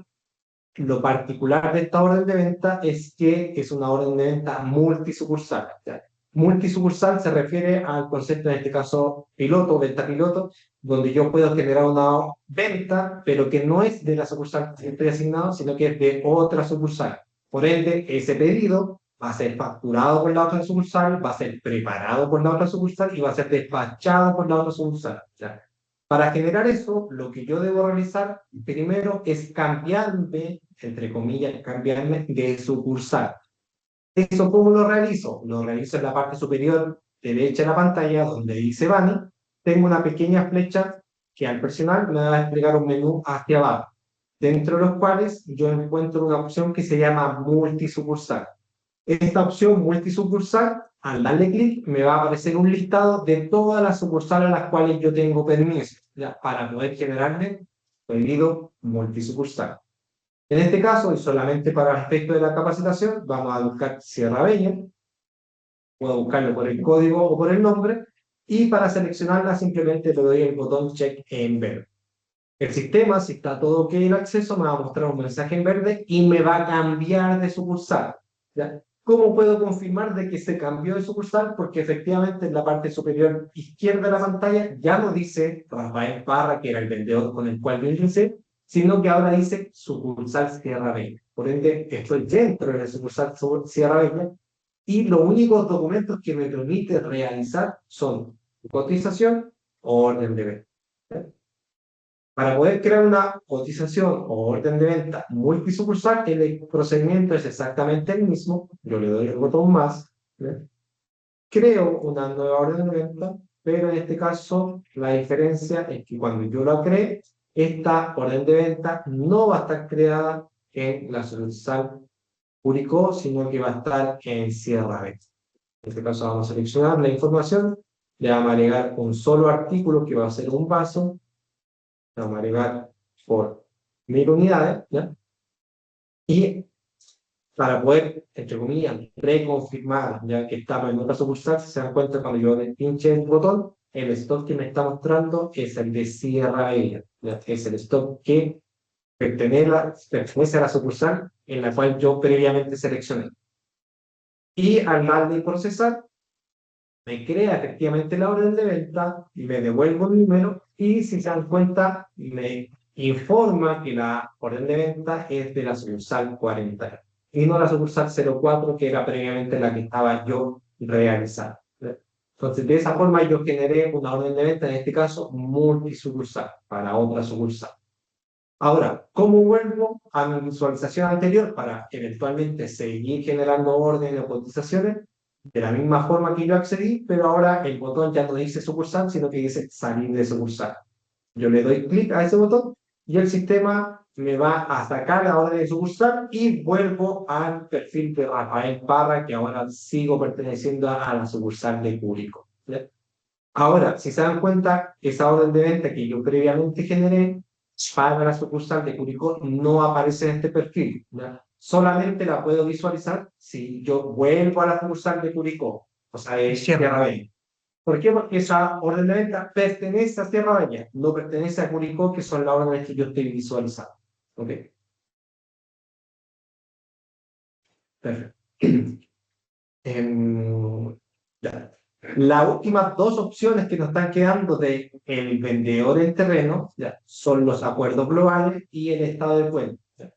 lo particular de esta orden de venta es que es una orden de venta multisucursal. ¿Ya? Multisucursal se refiere al concepto, en este caso, piloto, venta piloto, donde yo puedo generar una venta, pero que no es de la sucursal que estoy asignado, sino que es de otra sucursal. Por ende, ese pedido va a ser facturado por la otra sucursal, va a ser preparado por la otra sucursal y va a ser despachado por la otra sucursal. ¿Ya? Para generar eso, lo que yo debo realizar primero es cambiarme, entre comillas, cambiarme de sucursal. ¿Eso cómo lo realizo? Lo realizo en la parte superior derecha de la pantalla, donde dice Bani. Tengo una pequeña flecha que al presionar me va a desplegar un menú hacia abajo, dentro de los cuales yo encuentro una opción que se llama multisucursal. Esta opción multisucursal, al darle clic, me va a aparecer un listado de todas las sucursales a las cuales yo tengo permiso, ¿ya? Para poder generarme pedido multisucursal. En este caso, y solamente para el aspecto de la capacitación, vamos a buscar Sierra Bella. Puedo buscarlo por el código o por el nombre. Y para seleccionarla, simplemente le doy el botón check en verde. El sistema, si está todo ok el acceso, me va a mostrar un mensaje en verde y me va a cambiar de sucursal. ¿Ya? ¿Cómo puedo confirmar de que se cambió de sucursal? Porque efectivamente en la parte superior izquierda de la pantalla ya no dice Rafael Parra, que era el vendedor con el cual yo ingresé, sino que ahora dice sucursal Sierra Bella. Por ende, estoy dentro de la sucursal Sierra Bella y los únicos documentos que me permite realizar son cotización o orden de venta. ¿Ya? Para poder crear una cotización o orden de venta multisucursal, el procedimiento es exactamente el mismo. Yo le doy el botón más, ¿ve? Creo una nueva orden de venta, pero en este caso la diferencia es que cuando yo la cree, esta orden de venta no va a estar creada en la sucursal Curicó, sino que va a estar en Sierra Vista. En este caso vamos a seleccionar la información, le vamos a agregar un solo artículo que va a ser un vaso, vamos a agregar por 1000 unidades, ¿ya? Y para poder, entre comillas, reconfirmar, ya que estamos en otra sucursal, si se dan cuenta, cuando yo le pinche el botón, el stock que me está mostrando es el de Sierra Bella, ¿ya? Es el stock que pertenece a la sucursal en la cual yo previamente seleccioné. Y al darle procesar, me crea efectivamente la orden de venta y me devuelvo el número y si se dan cuenta me informa que la orden de venta es de la sucursal 40 y no la sucursal 04 que era previamente la que estaba yo realizando. Entonces de esa forma yo generé una orden de venta, en este caso multisucursal, para otra sucursal. Ahora, ¿cómo vuelvo a mi visualización anterior para eventualmente seguir generando órdenes o cotizaciones? De la misma forma que yo accedí, pero ahora el botón ya no dice sucursal, sino que dice salir de sucursal. Yo le doy clic a ese botón y el sistema me va a sacar la orden de sucursal y vuelvo al perfil de Rafael Parra, que ahora sigo perteneciendo a la sucursal de Curicó. ¿Ya? Ahora, si se dan cuenta, esa orden de venta que yo previamente generé para la sucursal de Curicó no aparece en este perfil, ¿ya? Solamente la puedo visualizar si yo vuelvo a la sucursal de Curicó, o sea, de Sierra Bella. ¿Por qué? Porque esa orden de venta pertenece a Sierra Bella, no pertenece a Curicó, que son las órdenes que yo estoy visualizando. ¿Ok? Perfecto. Ya. Las últimas dos opciones que nos están quedando de el vendedor en terreno, ¿ya? Son los acuerdos globales y el estado de cuenta. ¿Ya?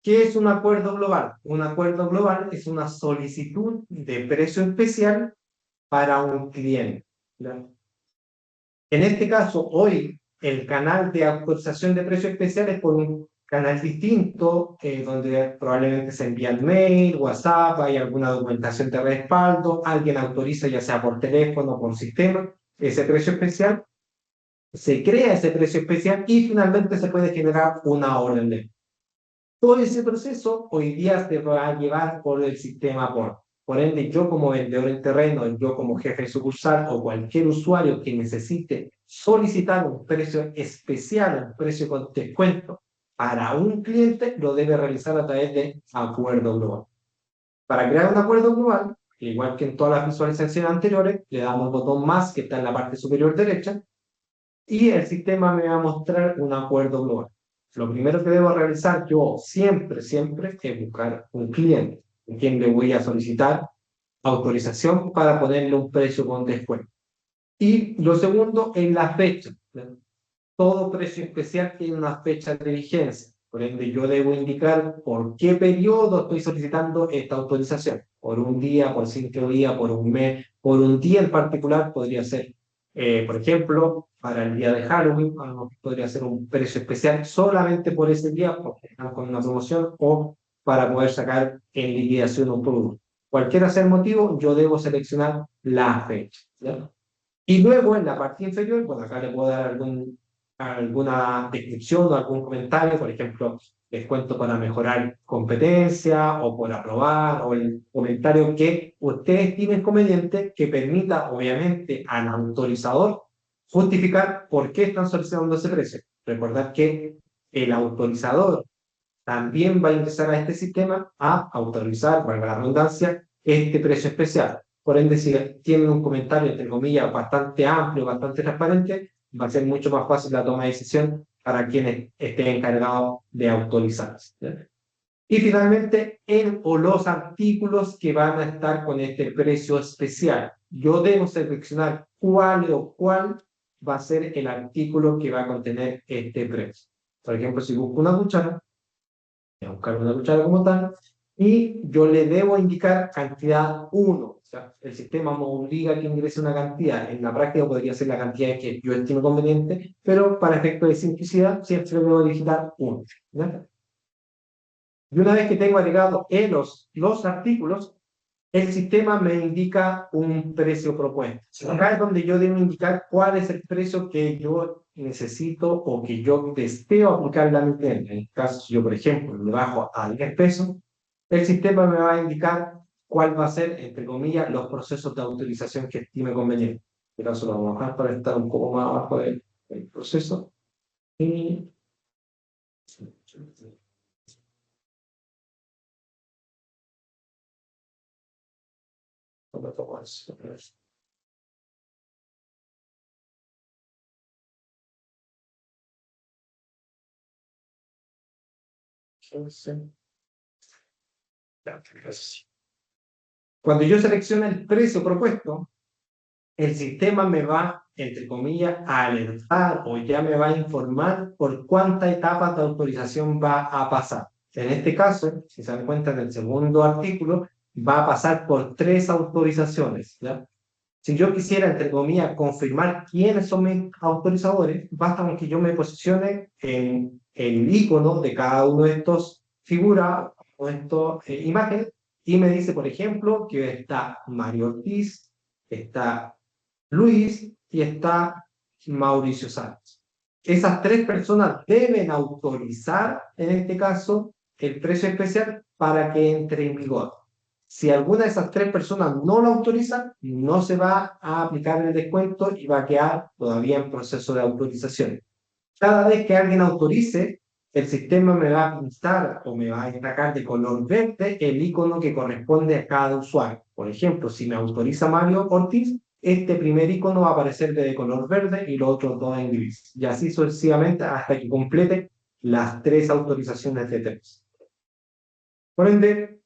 ¿Qué es un acuerdo global? Un acuerdo global es una solicitud de precio especial para un cliente. ¿Ya? En este caso, hoy el canal de autorización de precios especiales es por un canal distinto, donde probablemente se envían mail, WhatsApp, hay alguna documentación de respaldo, alguien autoriza ya sea por teléfono o por sistema ese precio especial, se crea ese precio especial y finalmente se puede generar una orden de. Todo ese proceso hoy día se va a llevar por el sistema POR. Por ende, yo como vendedor en terreno, yo como jefe de sucursal o cualquier usuario que necesite solicitar un precio especial, un precio con descuento para un cliente, lo debe realizar a través de acuerdo global. Para crear un acuerdo global, igual que en todas las visualizaciones anteriores, le damos el botón más que está en la parte superior derecha y el sistema me va a mostrar un acuerdo global. Lo primero que debo realizar yo siempre, siempre es buscar un cliente, a quien le voy a solicitar autorización para ponerle un precio con descuento. Y lo segundo es la fecha. Todo precio especial tiene una fecha de vigencia. Por ende, yo debo indicar por qué periodo estoy solicitando esta autorización. Por un día, por 5 días, por un mes, por un día en particular podría ser. Por ejemplo, para el día de Halloween, podría ser un precio especial solamente por ese día, porque están con una promoción, o para poder sacar en liquidación un producto. Cualquiera sea el motivo, yo debo seleccionar la fecha, ¿ya? Y luego en la parte inferior, bueno, acá le puedo dar alguna descripción o algún comentario, por ejemplo, descuento para mejorar competencia o por aprobar, o el comentario que ustedes tienen conveniente que permita, obviamente, al autorizador justificar por qué están solicitando ese precio. Recordad que el autorizador también va a ingresar a este sistema a autorizar, valga la redundancia, este precio especial. Por ende, si tienen un comentario, entre comillas, bastante amplio, bastante transparente, va a ser mucho más fácil la toma de decisión para quienes estén encargados de autorizar. ¿Ya? Y finalmente, el o los artículos que van a estar con este precio especial. Yo debo seleccionar cuál va a ser el artículo que va a contener este precio. Por ejemplo, si busco una cuchara, voy a buscar una cuchara como tal, y yo le debo indicar cantidad 1. O sea, el sistema me obliga a que ingrese una cantidad. En la práctica podría ser la cantidad que yo estimo conveniente, pero para efectos de simplicidad siempre debo digitar 1. ¿Ya? Y una vez que tengo agregado en los artículos, el sistema me indica un precio propuesto. Acá es donde yo debo indicar cuál es el precio que yo necesito o que yo deseo aplicar la mitad. En el caso, si yo, por ejemplo, le bajo a 10 pesos, el sistema me va a indicar cuál va a ser, entre comillas, los procesos de autorización que estime conveniente. En este caso lo vamos a bajar para estar un poco más abajo del proceso. Y cuando yo selecciono el precio propuesto, el sistema me va, entre comillas, a alertar o ya me va a informar por cuántas etapas de autorización va a pasar. En este caso, si se dan cuenta en el segundo artículo, va a pasar por 3 autorizaciones, ¿ya? Si yo quisiera, entre comillas, confirmar quiénes son mis autorizadores, basta con que yo me posicione en el icono de cada uno de estos figuras o de estas imágenes y me dice, por ejemplo, que está Mario Ortiz, está Luis y está Mauricio Sánchez. Esas 3 personas deben autorizar, en este caso, el precio especial para que entre en vigor. Si alguna de esas 3 personas no lo autorizan, no se va a aplicar el descuento y va a quedar todavía en proceso de autorización. Cada vez que alguien autorice, el sistema me va a pintar o me va a destacar de color verde el icono que corresponde a cada usuario. Por ejemplo, si me autoriza Mario Ortiz, este primer icono va a aparecer de color verde y los otros 2 en gris. Y así sucesivamente hasta que complete las 3 autorizaciones de 3. Por ende,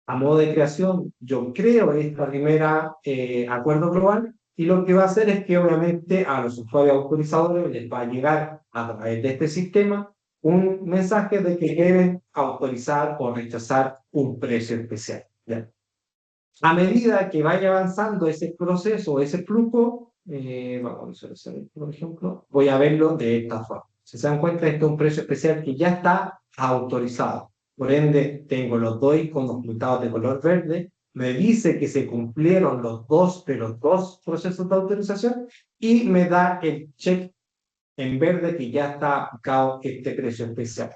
a modo de creación, yo creo esta primera acuerdo global y lo que va a hacer es que obviamente a los usuarios autorizadores les va a llegar a través de este sistema un mensaje de que deben autorizar o rechazar un precio especial. ¿Ya? A medida que vaya avanzando ese proceso, ese flujo, vamos a hacer, por ejemplo, voy a verlo de esta forma. Si se dan cuenta, este es un precio especial que ya está autorizado. Por ende, tengo los 2 iconos pintados de color verde, me dice que se cumplieron los 2 de los 2 procesos de autorización y me da el check en verde que ya está aplicado este precio especial.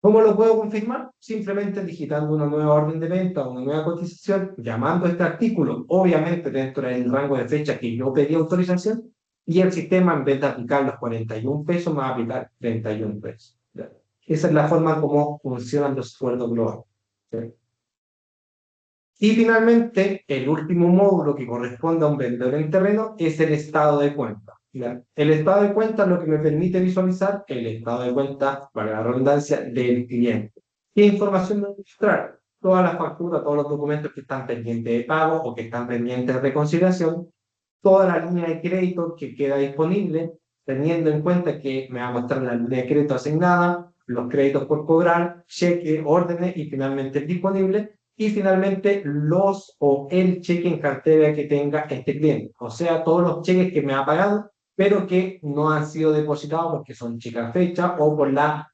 ¿Cómo lo puedo confirmar? Simplemente digitando una nueva orden de venta, una nueva cotización, llamando a este artículo, obviamente dentro del rango de fecha que yo pedí autorización, y el sistema en vez de aplicar los 41 pesos, me va a aplicar 31 pesos. ¿Ya? Esa es la forma como funcionan los acuerdos globales. ¿Sí? Y finalmente, el último módulo que corresponde a un vendedor en terreno es el estado de cuenta. ¿Ya? El estado de cuenta es lo que me permite visualizar el estado de cuenta, para la redundancia, del cliente. ¿Qué información me va a mostrar? todas las facturas, todos los documentos que están pendientes de pago o que están pendientes de reconciliación, toda la línea de crédito que queda disponible, teniendo en cuenta que me va a mostrar la línea de crédito asignada, los créditos por cobrar, cheques, órdenes y finalmente el disponible y finalmente los o el cheque en cartera que tenga este cliente. O sea, todos los cheques que me ha pagado, pero que no han sido depositados porque son cheques a fecha o por la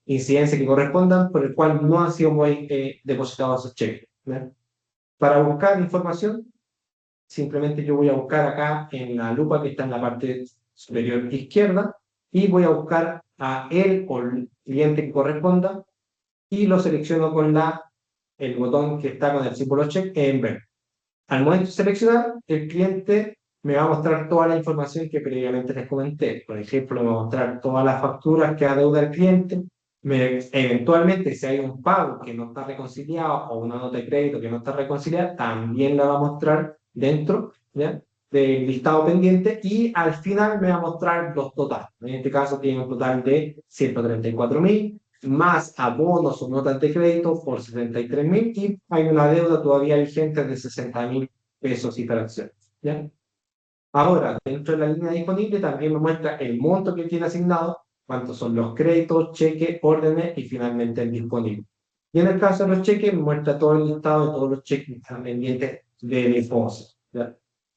incidencia que correspondan, por el cual no han sido depositados esos cheques. ¿Bien? Para buscar información, simplemente yo voy a buscar acá en la lupa que está en la parte superior izquierda y voy a buscar a él o el cliente que corresponda y lo selecciono con el botón que está con el símbolo check en verde. Al momento de seleccionar, el cliente me va a mostrar toda la información que previamente les comenté. Por ejemplo, me va a mostrar todas las facturas que adeuda el cliente. Eventualmente, si hay un pago que no está reconciliado o una nota de crédito que no está reconciliada, también la va a mostrar dentro, ¿ya?, del listado pendiente y al final me va a mostrar los totales. En este caso tiene un total de 134.000 más abonos o notas de crédito por 73.000 y hay una deuda todavía vigente de 60.000 pesos y fracciones. ¿Ya? Ahora, dentro de la línea disponible también me muestra el monto que tiene asignado, cuántos son los créditos, cheques, órdenes y finalmente el disponible. Y en el caso de los cheques, me muestra todo el listado de todos los cheques que están pendientes de depósito. ¿Ya?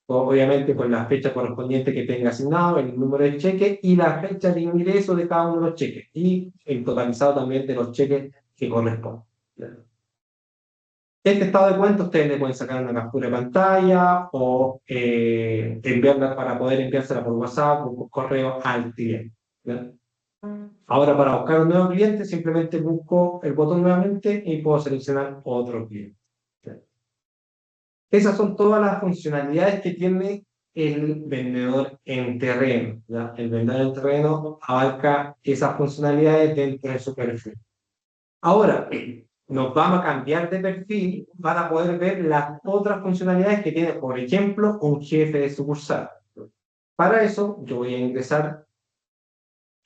Obviamente con la fecha correspondiente que tenga asignado, el número de cheques y la fecha de ingreso de cada uno de los cheques y el totalizado también de los cheques que corresponden. Este estado de cuenta ustedes le pueden sacar una captura de pantalla o enviarla para poder enviársela por WhatsApp o por correo al cliente. ¿Ya? Ahora para buscar un nuevo cliente simplemente busco el botón nuevamente y puedo seleccionar otro cliente. ¿Ya? Esas son todas las funcionalidades que tiene el vendedor en terreno. ¿Ya? El vendedor en terreno abarca esas funcionalidades dentro de su perfil. Ahora, nos vamos a cambiar de perfil para poder ver las otras funcionalidades que tiene, por ejemplo, un jefe de sucursal. Para eso, yo voy a ingresar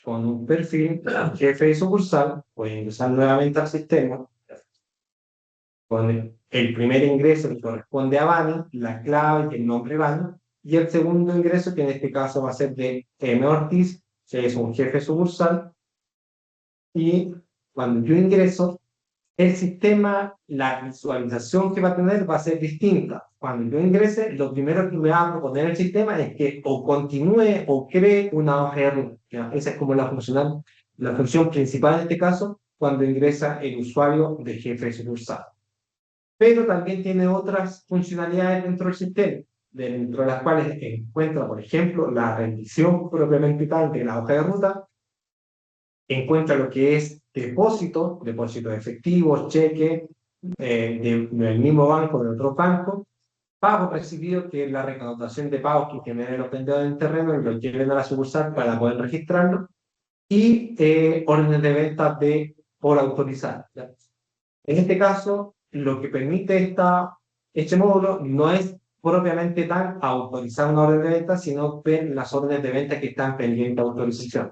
con un perfil jefe de sucursal, voy a ingresar nuevamente al sistema, con el primer ingreso que corresponde a Bani, la clave y el nombre Bani, y el segundo ingreso que en este caso va a ser de M. Ortiz, que es un jefe sucursal, y cuando yo ingreso, el sistema, la visualización que va a tener va a ser distinta. Cuando yo ingrese, lo primero que me va a proponer el sistema es que o continúe o cree una hoja de ruta. ¿Ya? Esa es como la función principal en este caso, cuando ingresa el usuario de jefe sucursal. Pero también tiene otras funcionalidades dentro del sistema, dentro de las cuales encuentra, por ejemplo, la rendición propiamente tal de la hoja de ruta, encuentra lo que es depósito de efectivo, cheque, del mismo banco, de otro banco, pago recibido, que es la recaudación de pagos que generan los vendedores en terreno y lo lleven a la sucursal para poder registrarlo, y órdenes de venta por autorizar. ¿Ya? En este caso, lo que permite este módulo no es propiamente tal autorizar una orden de venta, sino ver las órdenes de venta que están pendientes de autorización.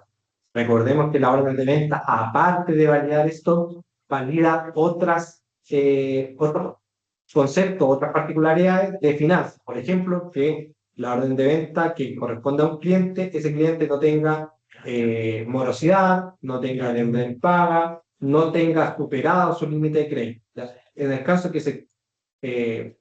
Recordemos que la orden de venta, aparte de validar stock, valida otros conceptos, otras particularidades de finanzas. Por ejemplo, que la orden de venta que corresponde a un cliente, ese cliente no tenga morosidad, no tenga deuda en paga, no tenga superado su límite de crédito. ¿Ya? En el caso que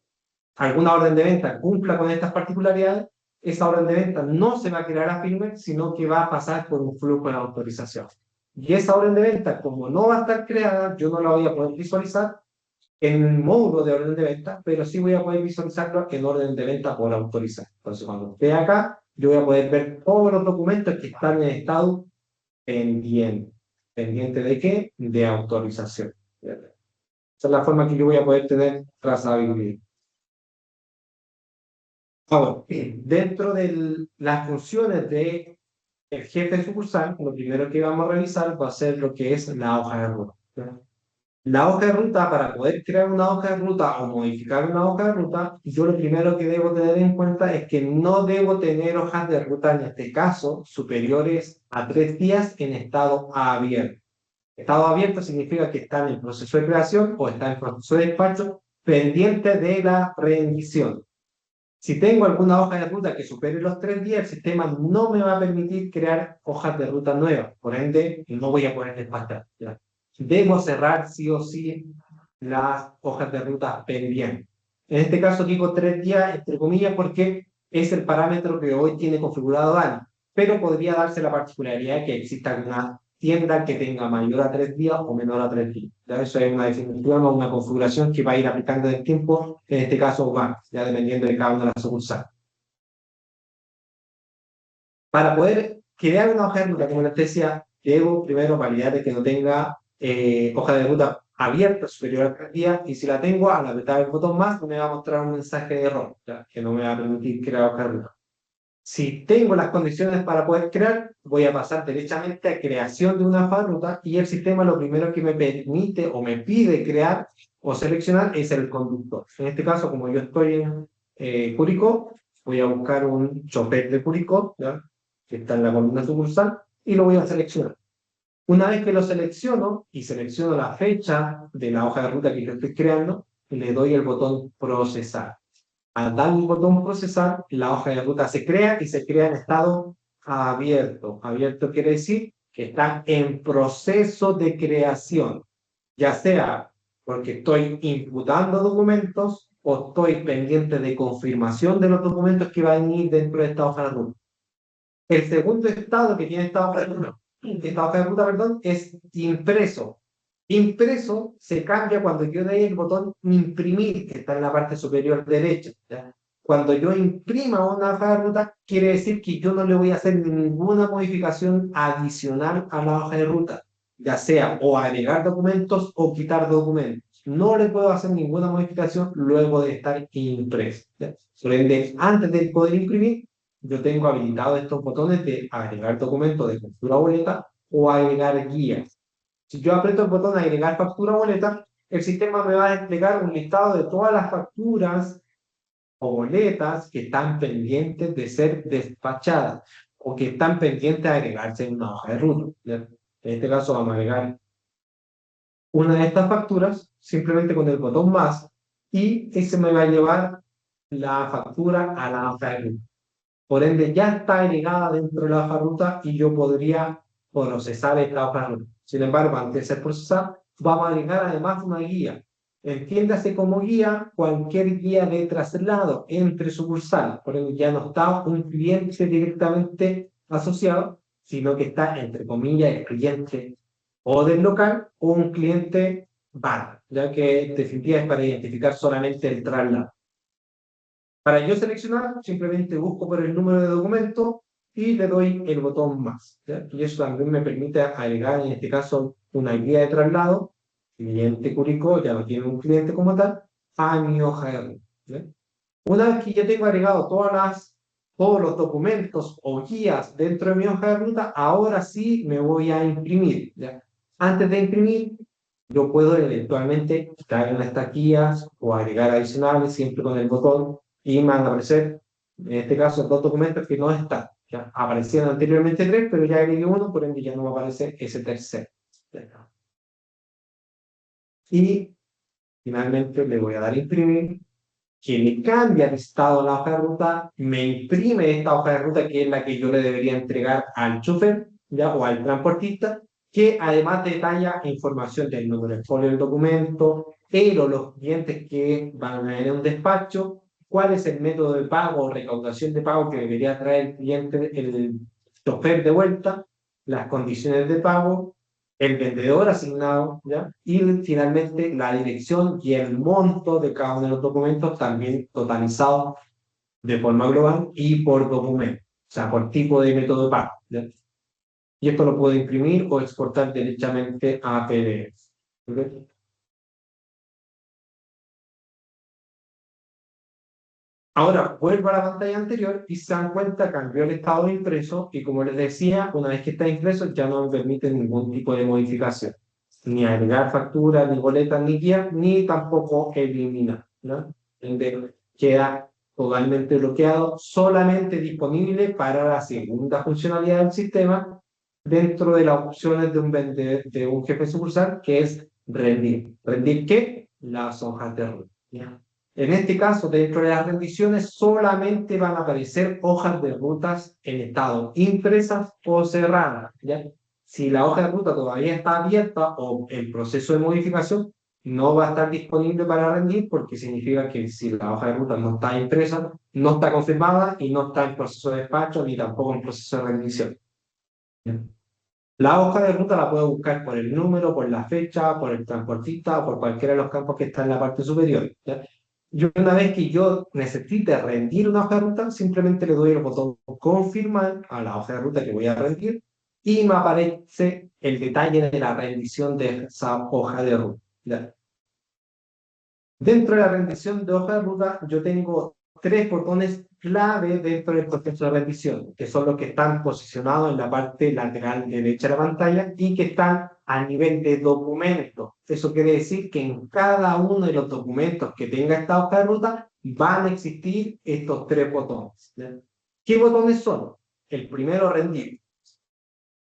alguna orden de venta cumpla con estas particularidades, esa orden de venta no se va a crear a firme, sino que va a pasar por un flujo de autorización. Y esa orden de venta, como no va a estar creada, yo no la voy a poder visualizar en el módulo de orden de venta, pero sí voy a poder visualizarlo en orden de venta por autorizar. Entonces, cuando esté acá, yo voy a poder ver todos los documentos que están en estado pendiente. ¿Pendiente de qué? De autorización. Esa es la forma que yo voy a poder tener trazabilidad. Ahora, dentro de las funciones del jefe de sucursal, lo primero que vamos a revisar va a ser lo que es la hoja de ruta. La hoja de ruta, para poder crear una hoja de ruta o modificar una hoja de ruta, yo lo primero que debo tener en cuenta es que no debo tener hojas de ruta, en este caso, superiores a 3 días en estado abierto. Estado abierto significa que está en el proceso de creación o está en el proceso de despacho pendiente de la rendición. Si tengo alguna hoja de ruta que supere los 3 días, el sistema no me va a permitir crear hojas de ruta nuevas. Por ende, no voy a poder despachar. ¿Ya? Debo cerrar sí o sí las hojas de ruta pendientes. En este caso digo 3 días, entre comillas, porque es el parámetro que hoy tiene configurado Dani. Pero podría darse la particularidad que exista alguna tienda que tenga mayor a 3 días o menor a 3 días. ¿Ya? Eso es una definición o una configuración que va a ir aplicando en el tiempo, en este caso va, ya dependiendo de cada una de las sucursales. Para poder crear una hoja de ruta, como les decía, debo primero validar de que no tenga hoja de ruta abierta superior a 3 días, y si la tengo, al apretar el botón más, me va a mostrar un mensaje de error, ¿ya? Que no me va a permitir crear hoja de ruta. Si tengo las condiciones para poder crear, voy a pasar derechamente a creación de una hoja de ruta, y el sistema lo primero que me permite o me pide crear o seleccionar es el conductor. En este caso, como yo estoy en Curicó, voy a buscar un chofer de Curicó, ¿ya? Que está en la columna sucursal, y lo voy a seleccionar. Una vez que lo selecciono y selecciono la fecha de la hoja de ruta que yo estoy creando, le doy el botón procesar. Al dar el botón procesar, la hoja de ruta se crea y se crea en estado abierto. Abierto quiere decir que está en proceso de creación, ya sea porque estoy imputando documentos o estoy pendiente de confirmación de los documentos que van a ir dentro de esta hoja de ruta. El segundo estado que tiene esta hoja de ruta, perdón, es impreso. Impreso se cambia cuando yo dé el botón imprimir, que está en la parte superior derecha, ¿ya? Cuando yo imprima una hoja de ruta, quiere decir que yo no le voy a hacer ninguna modificación adicional a la hoja de ruta, ya sea o agregar documentos o quitar documentos. No le puedo hacer ninguna modificación luego de estar impreso, ¿ya? Por ende, antes de poder imprimir, yo tengo habilitados estos botones de agregar documentos de factura o boleta o agregar guías. Si yo aprieto el botón agregar factura o boleta, el sistema me va a desplegar un listado de todas las facturas o boletas que están pendientes de ser despachadas o que están pendientes de agregarse en una hoja de ruta. ¿Ya? En este caso vamos a agregar una de estas facturas simplemente con el botón más, y ese me va a llevar la factura a la hoja de ruta. Por ende, ya está agregada dentro de la hoja de ruta y yo podría procesar esta hoja de ruta. Sin embargo, antes de ser procesada, vamos a agregar además una guía. Entiéndase como guía cualquier guía de traslado entre sucursales. Por ende, ya no está un cliente directamente asociado, sino que está, entre comillas, el cliente o del local o un cliente bar, ya que en definitiva es para identificar solamente el traslado. Para yo seleccionar, simplemente busco por el número de documento y le doy el botón más, ¿ya? Y eso también me permite agregar, en este caso, una guía de traslado, cliente Curicó, ya no tiene un cliente como tal, a mi hoja de ruta, ¿ya? Una vez que ya tengo agregado todos los documentos o guías dentro de mi hoja de ruta, ahora sí me voy a imprimir, ¿ya? Antes de imprimir, yo puedo eventualmente quitar estas guías o agregar adicionales siempre con el botón, y me van a aparecer, en este caso, 2 documentos que no están. ¿Ya? Aparecían anteriormente 3, pero ya agregué uno, por ende ya no me aparece ese tercero. Y finalmente le voy a dar imprimir, que le cambia el estado de la hoja de ruta, me imprime esta hoja de ruta que es la que yo le debería entregar al chofer, ¿ya? O al transportista, que además detalla información del número de folio del documento, pero los clientes que van a tener un despacho, cuál es el método de pago o recaudación de pago que debería traer el cliente, el chofer de vuelta, las condiciones de pago, el vendedor asignado, ¿ya? Y finalmente la dirección y el monto de cada uno de los documentos también totalizados de forma global y por documento, o sea, por tipo de método de pago, ¿ya? Y esto lo puedo imprimir o exportar directamente a PDF. ¿Okay? Ahora vuelvo a la pantalla anterior y se dan cuenta, cambió el estado de impreso, y como les decía, una vez que está impreso ya no me permite ningún tipo de modificación, ni agregar facturas, ni boletas, ni guías, ni tampoco eliminar, ¿no? Entonces, queda totalmente bloqueado, solamente disponible para la segunda funcionalidad del sistema, dentro de las opciones de de un jefe sucursal, que es rendir. ¿Rendir qué? Las hojas de ruta. ¿Ya? En este caso, dentro de las rendiciones, solamente van a aparecer hojas de rutas en estado impresas o cerradas. ¿Ya? Si la hoja de ruta todavía está abierta o el proceso de modificación, no va a estar disponible para rendir porque significa que si la hoja de ruta no está impresa, no está confirmada y no está en proceso de despacho ni tampoco en proceso de rendición. La hoja de ruta la puedo buscar por el número, por la fecha, por el transportista o por cualquiera de los campos que está en la parte superior. ¿Ya? Yo una vez que yo necesite rendir una hoja de ruta, simplemente le doy el botón confirmar a la hoja de ruta que voy a rendir y me aparece el detalle de la rendición de esa hoja de ruta. ¿Ya? Dentro de la rendición de hoja de ruta, yo tengo tres botones clave dentro del proceso de rendición, que son los que están posicionados en la parte lateral derecha de la pantalla y que están a nivel de documento. Eso quiere decir que en cada uno de los documentos que tenga esta hoja de ruta van a existir estos tres botones. ¿Ya? ¿Qué botones son? El primero, rendir.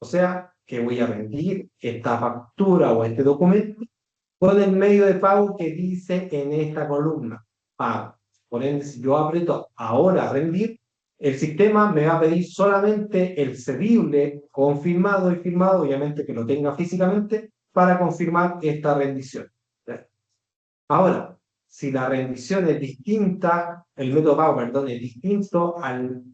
O sea, que voy a rendir esta factura o este documento con el medio de pago que dice en esta columna, pago. Por ende, si yo aprieto ahora rendir, el sistema me va a pedir solamente el cedible confirmado y firmado, obviamente que lo tenga físicamente, para confirmar esta rendición. Ahora, si la rendición es distinta, el método de pago, perdón, es distinto al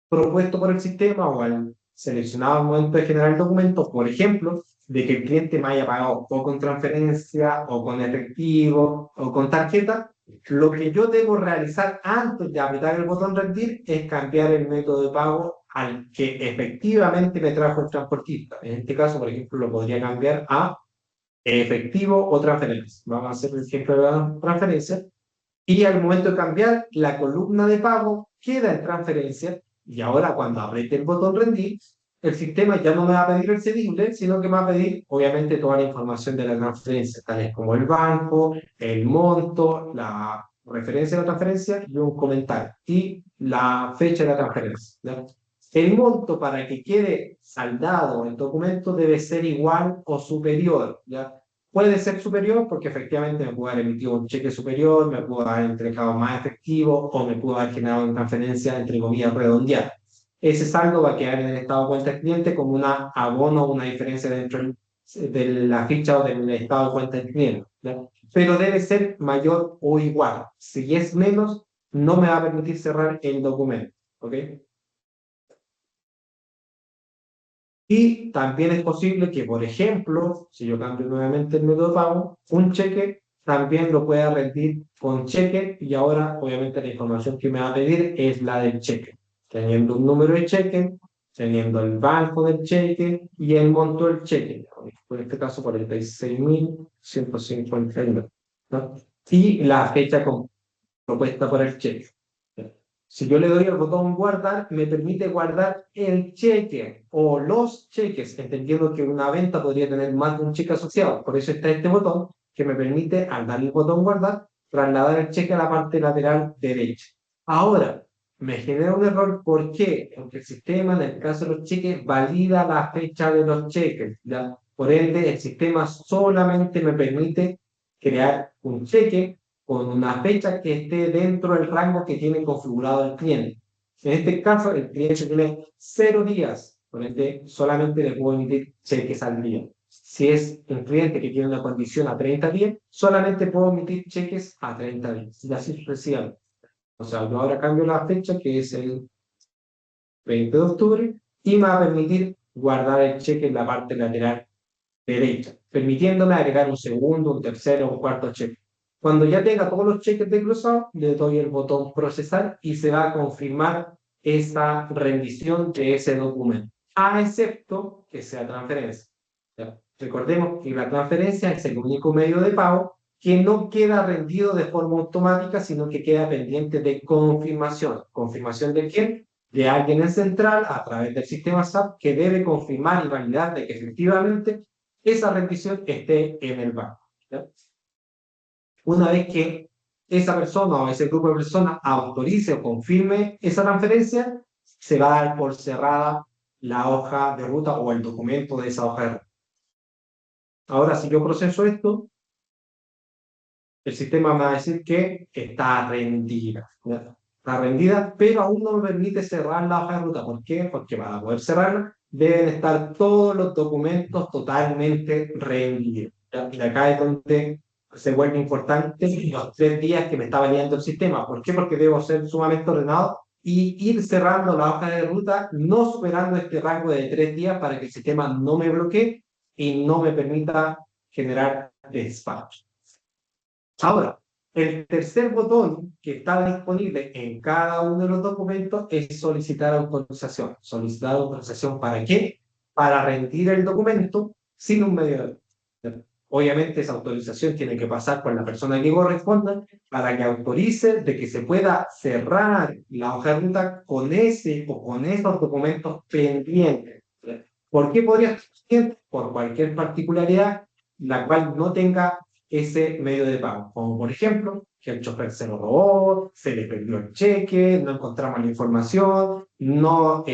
propuesto por el sistema o al seleccionado al momento de generar el documento, por ejemplo, de que el cliente me haya pagado o con transferencia, o con efectivo, o con tarjeta, lo que yo debo realizar antes de apretar el botón rendir es cambiar el método de pago al que efectivamente me trajo el transportista. En este caso, por ejemplo, lo podría cambiar a efectivo o transferencia. Vamos a hacer el ejemplo de la transferencia. Y al momento de cambiar, la columna de pago queda en transferencia. Y ahora, cuando apriete el botón rendir, el sistema ya no me va a pedir el cedible, sino que me va a pedir, obviamente, toda la información de la transferencia, tales como el banco, el monto, la referencia de la transferencia y un comentario. Y la fecha de la transferencia. ¿Ya? El monto para que quede saldado el documento debe ser igual o superior. ¿Ya? Puede ser superior porque efectivamente me pudo haber emitido un cheque superior, me pudo haber entregado más efectivo o me pudo haber generado una transferencia, entre comillas, redondeada. Ese saldo va a quedar en el estado de cuenta del cliente como una abono o una diferencia dentro de la ficha o del estado de cuenta del cliente. ¿Ya? Pero debe ser mayor o igual. Si es menos, no me va a permitir cerrar el documento. ¿Ok? Y también es posible que, por ejemplo, si yo cambio nuevamente el método de pago, un cheque también lo pueda rendir con cheque y ahora obviamente la información que me va a pedir es la del cheque, teniendo un número de cheque, teniendo el banco del cheque y el monto del cheque, en este caso 46.159, ¿no? Y la fecha propuesta por el cheque. Si yo le doy al botón guardar, me permite guardar el cheque o los cheques, entendiendo que una venta podría tener más de un cheque asociado. Por eso está este botón que me permite, al darle el botón guardar, trasladar el cheque a la parte lateral derecha. Ahora, me genera un error. ¿Por qué? Porque el sistema, en el caso de los cheques, valida la fecha de los cheques. ¿Ya? Por ende, el sistema solamente me permite crear un cheque con una fecha que esté dentro del rango que tiene configurado el cliente. En este caso, el cliente tiene 0 días, por ende, solamente le puedo emitir cheques al día. Si es un cliente que tiene una condición a 30 días, solamente puedo emitir cheques a 30 días, y así sucesivamente. O sea, yo ahora cambio la fecha, que es el 20 de octubre, y me va a permitir guardar el cheque en la parte lateral derecha, permitiéndome agregar un segundo, un tercero, un cuarto cheque. Cuando ya tenga todos los cheques desglosados, le doy el botón procesar y se va a confirmar esa rendición de ese documento, a excepto que sea transferencia. ¿Ya? Recordemos que la transferencia es el único medio de pago que no queda rendido de forma automática, sino que queda pendiente de confirmación. ¿Confirmación de quién? De alguien en central a través del sistema SAP que debe confirmar y validar de que efectivamente esa rendición esté en el banco. ¿Ya? Una vez que esa persona o ese grupo de personas autorice o confirme esa transferencia, se va a dar por cerrada la hoja de ruta o el documento de esa hoja de ruta. Ahora, si yo proceso esto, el sistema me va a decir que está rendida. ¿Ya? Está rendida, pero aún no me permite cerrar la hoja de ruta. ¿Por qué? Porque para poder cerrarla deben estar todos los documentos totalmente rendidos. ¿Ya? Y acá es donde se vuelve importante los 3 días que me está validando el sistema. ¿Por qué? Porque debo ser sumamente ordenado y ir cerrando la hoja de ruta, no superando este rango de 3 días para que el sistema no me bloquee y no me permita generar despacho. Ahora, el tercer botón que está disponible en cada uno de los documentos es solicitar autorización. ¿Solicitar autorización para qué? Para rendir el documento sin un mediador. Obviamente esa autorización tiene que pasar por la persona que corresponda para que autorice de que se pueda cerrar la hoja de ruta con ese o con esos documentos pendientes. ¿Por qué podría ser pendiente? Por cualquier particularidad la cual no tenga ese medio de pago, como por ejemplo, que el chofer se lo robó, se le perdió el cheque, no encontramos la información, no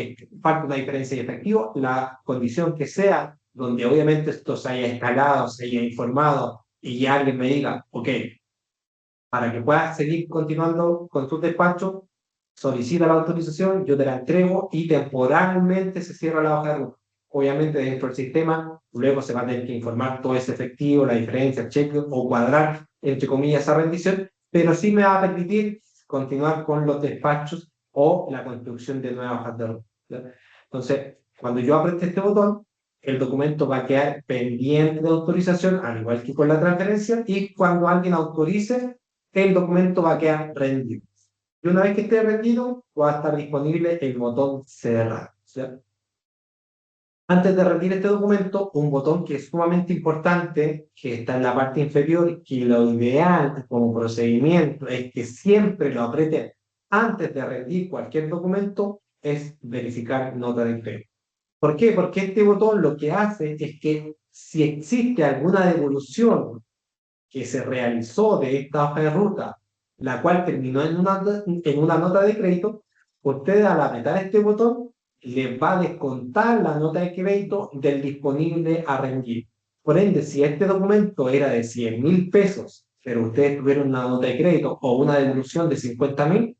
falta una diferencia de efectivo, la condición que sea, donde obviamente esto se haya escalado, se haya informado y alguien me diga, ok, para que puedas seguir continuando con tu despacho, solicita la autorización, yo te la entrego y temporalmente se cierra la hoja de ruta. Obviamente dentro del sistema, luego se va a tener que informar todo ese efectivo, la diferencia, el cheque o cuadrar, entre comillas, esa rendición, pero sí me va a permitir continuar con los despachos o la construcción de nuevas hojas de ruta. Entonces, cuando yo apriete este botón, el documento va a quedar pendiente de autorización, al igual que con la transferencia, y cuando alguien autorice, el documento va a quedar rendido. Y una vez que esté rendido, va a estar disponible el botón cerrar. ¿Cierto? Antes de rendir este documento, un botón que es sumamente importante, que está en la parte inferior, que lo ideal como procedimiento es que siempre lo aprieten antes de rendir cualquier documento, es verificar nota de crédito. ¿Por qué? Porque este botón lo que hace es que si existe alguna devolución que se realizó de esta hoja de ruta, la cual terminó en una nota de crédito, usted al apretar este botón les va a descontar la nota de crédito del disponible a rendir. Por ende, si este documento era de 100.000 pesos, pero ustedes tuvieron una nota de crédito o una devolución de 50.000,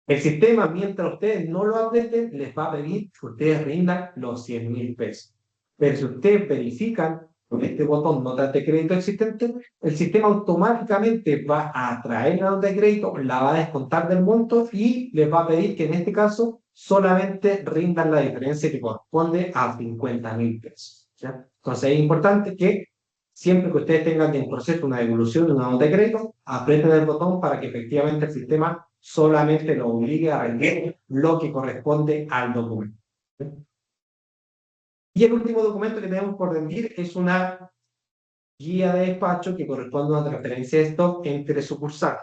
el sistema, mientras ustedes no lo aprieten, les va a pedir que ustedes rindan los 100.000 pesos. Pero si ustedes verifican con este botón notas de crédito existente, el sistema automáticamente va a traer la nota de crédito, la va a descontar del monto y les va a pedir que en este caso solamente rindan la diferencia que corresponde a 50.000 pesos. ¿Ya? Entonces es importante que siempre que ustedes tengan en proceso una devolución de una nota de crédito, aprieten el botón para que efectivamente el sistema solamente lo obligue a rendir lo que corresponde al documento. Y el último documento que tenemos por rendir es una guía de despacho que corresponde a una transferencia de stock entre sucursales.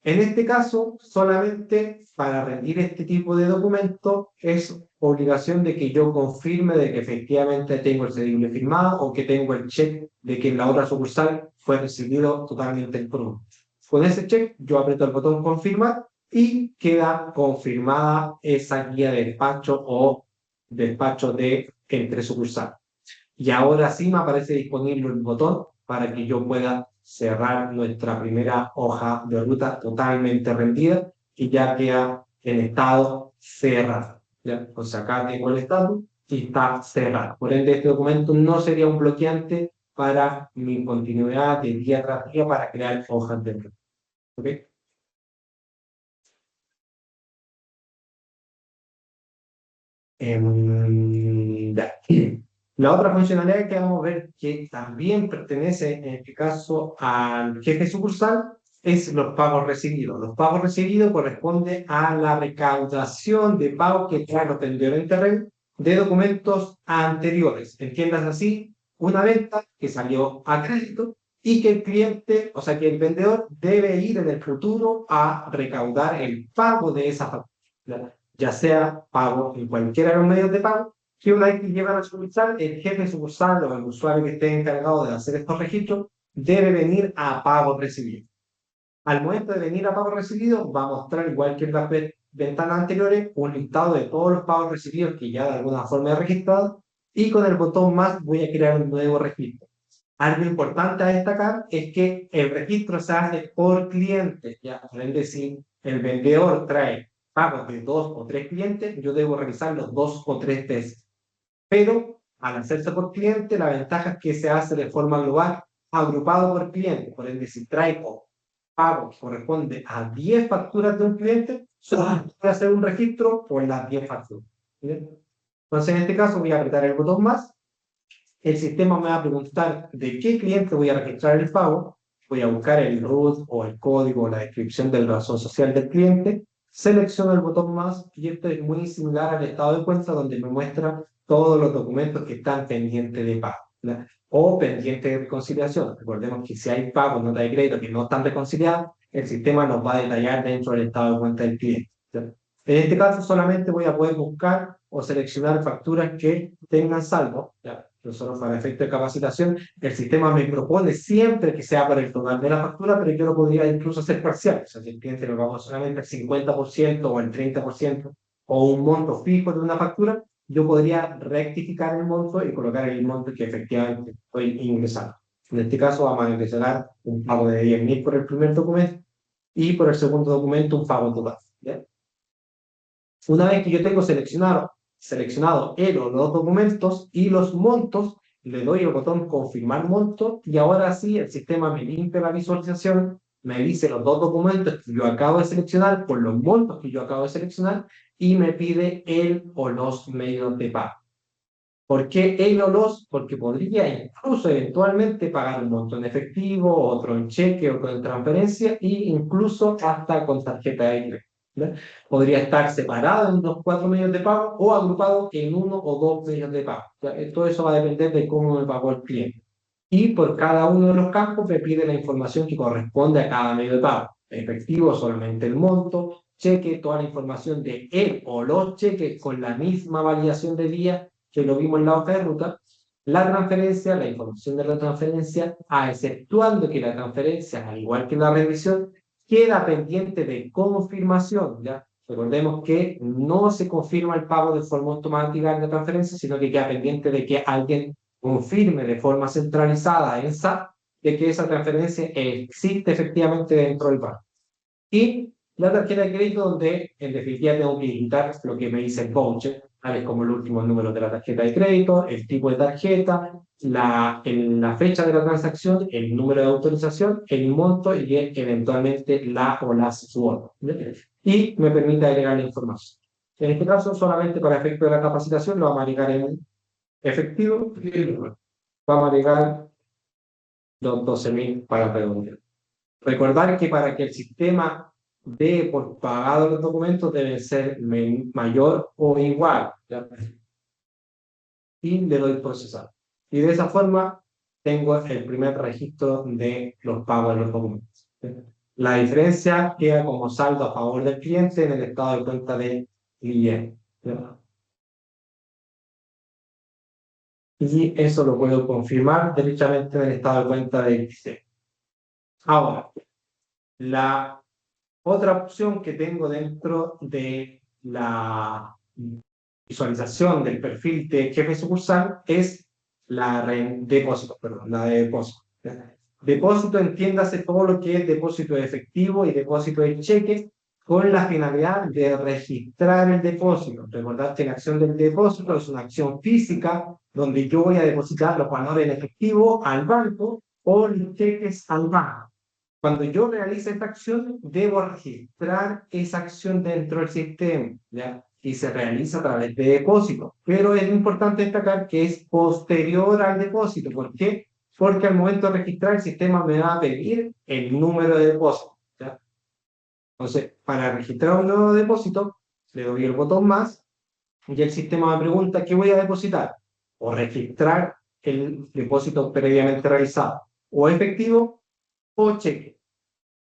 En este caso, solamente para rendir este tipo de documento es obligación de que yo confirme de que efectivamente tengo el cedible firmado o que tengo el check de que en la otra sucursal fue recibido totalmente el producto. Con ese check, yo aprieto el botón confirmar y queda confirmada esa guía de despacho o despacho de entre sucursal. Y ahora sí me aparece disponible el botón para que yo pueda cerrar nuestra primera hoja de ruta totalmente rendida y ya queda en estado cerrado. ¿Ya? Pues acá tengo el estado y está cerrado. Por ende, este documento no sería un bloqueante para mi continuidad de día tras día para crear hojas de ruta. ¿Ok? Ya. La otra funcionalidad que vamos a ver que también pertenece en este caso al jefe sucursal es los pagos recibidos. Los pagos recibidos corresponden a la recaudación de pagos que trae los vendedores en terreno de documentos anteriores. Entiendas así, una venta que salió a crédito y que el cliente, o sea que el vendedor debe ir en el futuro a recaudar el pago de esa factura, ya sea pago en cualquiera de los medios de pago, que una vez que llevan a sucursal, el jefe de sucursal o el usuario que esté encargado de hacer estos registros debe venir a pago recibido. Al momento de venir a pago recibido, va a mostrar igual que el ventanas anteriores un listado de todos los pagos recibidos que ya de alguna forma he registrado y con el botón más voy a crear un nuevo registro. Algo importante a destacar es que el registro se hace por cliente, ¿ya? Es decir, el vendedor trae pagos de 2 o 3 clientes, yo debo revisarlos 2 o 3 veces. Pero al hacerse por cliente, la ventaja es que se hace de forma global, agrupado por cliente. Por ende, si traigo pago que corresponde a 10 facturas de un cliente, solo voy a hacer un registro por las 10 facturas. ¿Bien? Entonces, en este caso, voy a apretar el botón más. El sistema me va a preguntar de qué cliente voy a registrar el pago. Voy a buscar el root o el código o la descripción de la razón social del cliente. Selecciono el botón más y esto es muy similar al estado de cuenta donde me muestra todos los documentos que están pendientes de pago, ¿verdad? O pendientes de reconciliación. Recordemos que si hay pagos, notas de crédito que no están reconciliadas, el sistema nos va a detallar dentro del estado de cuenta del cliente, ¿verdad? En este caso solamente voy a poder buscar o seleccionar facturas que tengan saldo, ¿ya? Nosotros para efecto de capacitación, el sistema me propone siempre que sea para el total de la factura, pero yo lo podría incluso hacer parcial. O sea, si el cliente lo paga solamente el 50% o el 30% o un monto fijo de una factura, yo podría rectificar el monto y colocar el monto que efectivamente estoy ingresando. En este caso vamos a ingresar un pago de 10.000 por el primer documento y por el segundo documento un pago total, ¿ya? Una vez que yo tengo seleccionado el o los documentos y los montos, le doy el botón confirmar monto y ahora sí el sistema me limpia la visualización, me dice los dos documentos que yo acabo de seleccionar por los montos que yo acabo de seleccionar y me pide el o los medios de pago. ¿Por qué el o los? Porque podría incluso eventualmente pagar un monto en efectivo, otro en cheque, otro en transferencia e incluso hasta con tarjeta de crédito, ¿verdad? Podría estar separado en los 4 medios de pago o agrupado en uno o dos medios de pago. Todo eso va a depender de cómo me pagó el cliente. Y por cada uno de los campos me pide la información que corresponde a cada medio de pago. Efectivo, solamente el monto, cheque, toda la información de él o los cheques con la misma validación de día que lo vimos en la hoja de ruta, la transferencia, la información de la transferencia, exceptuando que la transferencia, al igual que la revisión, queda pendiente de confirmación, ¿ya? Recordemos que no se confirma el pago de forma automática en la transferencia, sino que queda pendiente de que alguien confirme de forma centralizada en SAP de que esa transferencia existe efectivamente dentro del banco. Y la tarjeta de crédito, donde en definitiva tengo que digitar lo que me dice el voucher, tales como el último número de la tarjeta de crédito, el tipo de tarjeta, la fecha de la transacción, el número de autorización, el monto y eventualmente la o las SWOT. Y me permite agregar la información. En este caso, solamente para efecto de la capacitación, lo vamos a agregar en efectivo. Vamos a agregar los 12.000 para redondear. Recordar que para que el sistema dé por pagado los documentos deben ser mayor o igual, ¿ya? Y le doy procesar. Y de esa forma tengo el primer registro de los pagos de los documentos, ¿sí? La diferencia queda como saldo a favor del cliente en el estado de cuenta del cliente, ¿ya? Y eso lo puedo confirmar derechamente en el estado de cuenta del cliente. Ahora, la otra opción que tengo dentro de la visualización del perfil de jefe sucursal es la de depósito, perdón, la de depósito. Depósito, entiéndase todo lo que es depósito de efectivo y depósito de cheque con la finalidad de registrar el depósito. Recordad que la acción del depósito es una acción física donde yo voy a depositar los valores en efectivo al banco o los cheques al banco. Cuando yo realice esta acción, debo registrar esa acción dentro del sistema, ¿ya? Y se realiza a través de depósito. Pero es importante destacar que es posterior al depósito. ¿Por qué? Porque al momento de registrar, el sistema me va a pedir el número de depósito, ¿ya? Entonces, para registrar un nuevo depósito, le doy el botón más y el sistema me pregunta qué voy a depositar. O registrar el depósito previamente realizado. O efectivo o cheque.